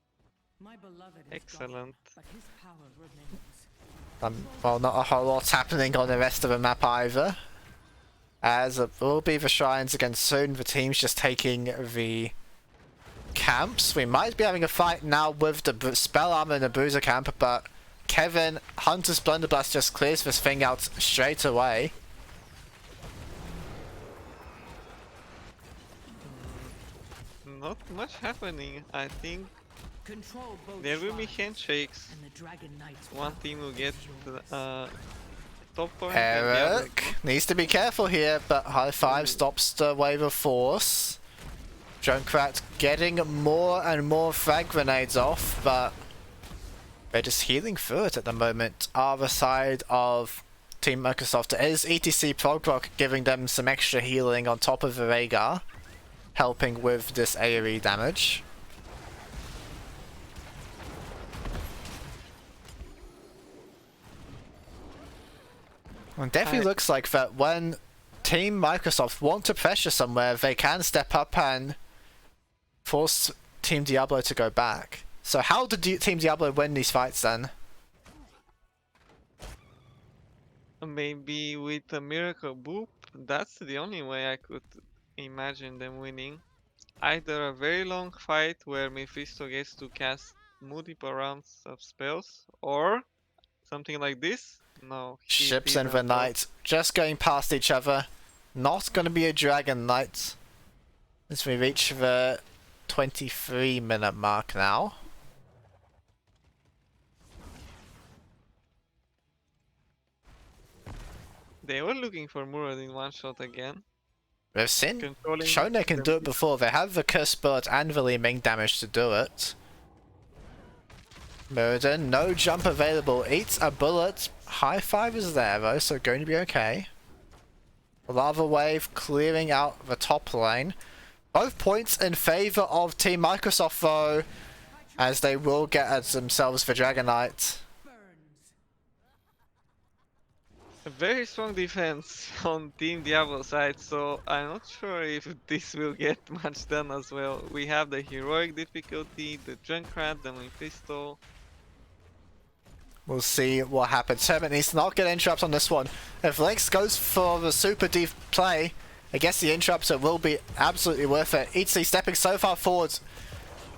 My beloved is Excellent. gone, but his power remains. Well, not a whole lot's happening on the rest of the map either. As it will be the shrines again soon, the team's just taking the camps. We might be having a fight now with the Spell Armor and the Bruiser camp, but Kevin, Hunter's Blunderblast just clears this thing out straight away. Not much happening. I think Control both there will be shrines, handshakes. and the Dragon Knight's One power team will get is the yours. top point. and the other Eric needs to be careful here, but high five stops the wave of force. Junkrat getting more and more frag grenades off, but they're just healing through it at the moment. Other side of Team Microsoft is ETC Progrock giving them some extra healing on top of the Rhaegar, helping with this AoE damage. It definitely looks like that when Team Microsoft want to pressure somewhere, they can step up and force Team Diablo to go back. So how did Team Diablo win these fights then? Maybe with a miracle boop. That's the only way I could imagine them winning. Either a very long fight where Mephisto gets to cast multiple rounds of spells, or something like this. No, he Ships and the didn't, though. knight just going past each other. Not going to be a dragon knight as we reach the 23-minute mark now. They were looking for Murad in one shot again. We've seen Controlling shown they can the do it mid- before. They have the curse bullet and the Li Ming damage to do it. Murden, no jump available. Eats a bullet. High five is there though, so going to be okay. Lava wave clearing out the top lane. Both points in favor of Team Microsoft though, as they will get at themselves the Dragon Knight. Burns. A very strong defense on Team Diablo side, so I'm not sure if this will get much done as well. We have the heroic difficulty, the Junkrat, the Mephisto. We'll see what happens. Hermit needs to not get interrupts on this one. If Lynx goes for the super deep play, I guess the interrupts will be absolutely worth it. ETC stepping so far forwards.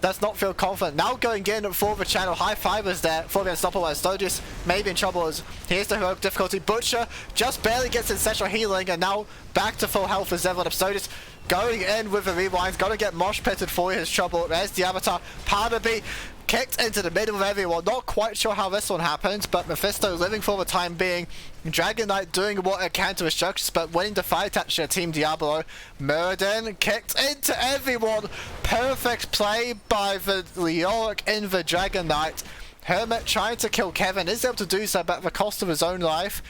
Does not feel confident. Now going in for the channel. High five is there for the unstoppable. Stodius maybe in trouble as here's the heroic difficulty. Butcher just barely gets ancestral healing and now back to full health as Evelyn. Stodius going in with the rewinds. Gonna get mosh pitted for his trouble. There's the avatar. Parnaby kicked into the middle of everyone. Not quite sure how this one happened, but Mephisto living for the time being. Dragon Knight doing what it can to his structures, but winning the fight actually Team Diablo. Murden kicked into everyone. Perfect play by the Leoric in the Dragon Knight. Hermit trying to kill Kevin, is able to do so, but at the cost of his own life.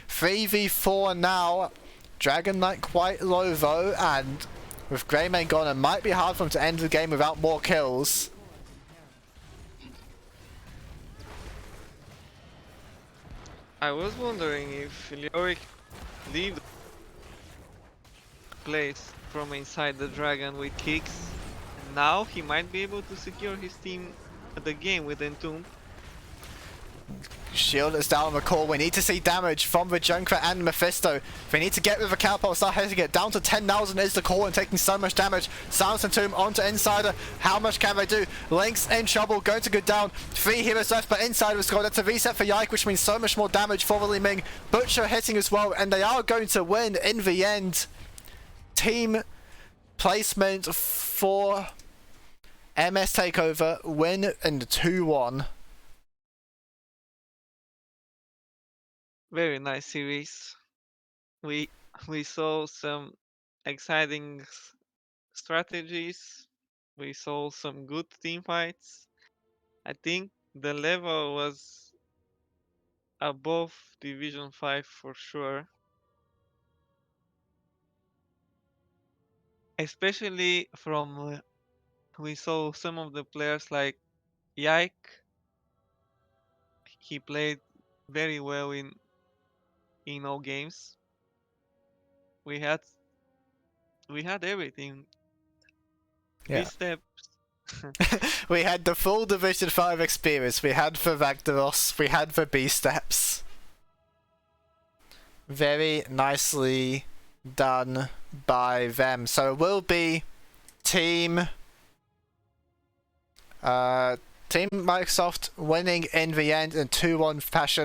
3v4 now. Dragon Knight quite low though, and with Greymane gone, it might be hard for him to end the game without more kills. I was wondering if Leoric leave the place from inside the dragon with kicks. Now he might be able to secure his team at the game with Entomb. Shield is down on the core. We need to see damage from the Junkrat and Mephisto. We need to get with the Catapult, start hitting it. Down to 10,000 is the core and taking so much damage. Silence and Tomb onto Insider. How much can they do? Lynx in trouble, going to go down. 3 heroes left, but Insider was scored. That's a reset for Yike, which means so much more damage for the Li Ming. Butcher hitting as well, and they are going to win in the end. Team placement for MS Takeover, win in the 2-1. Very nice series. We saw some exciting strategies. We saw some good team fights. I think the level was above Division 5 for sure. Especially from we saw some of the players like Yike. He played very well in all games. We had everything. Yeah. These steps. We had the full Division 5 experience, we had the Ragnaros, we had the B-steps. Very nicely done by them. So it will be Team Microsoft winning in the end in 2-1 fashion.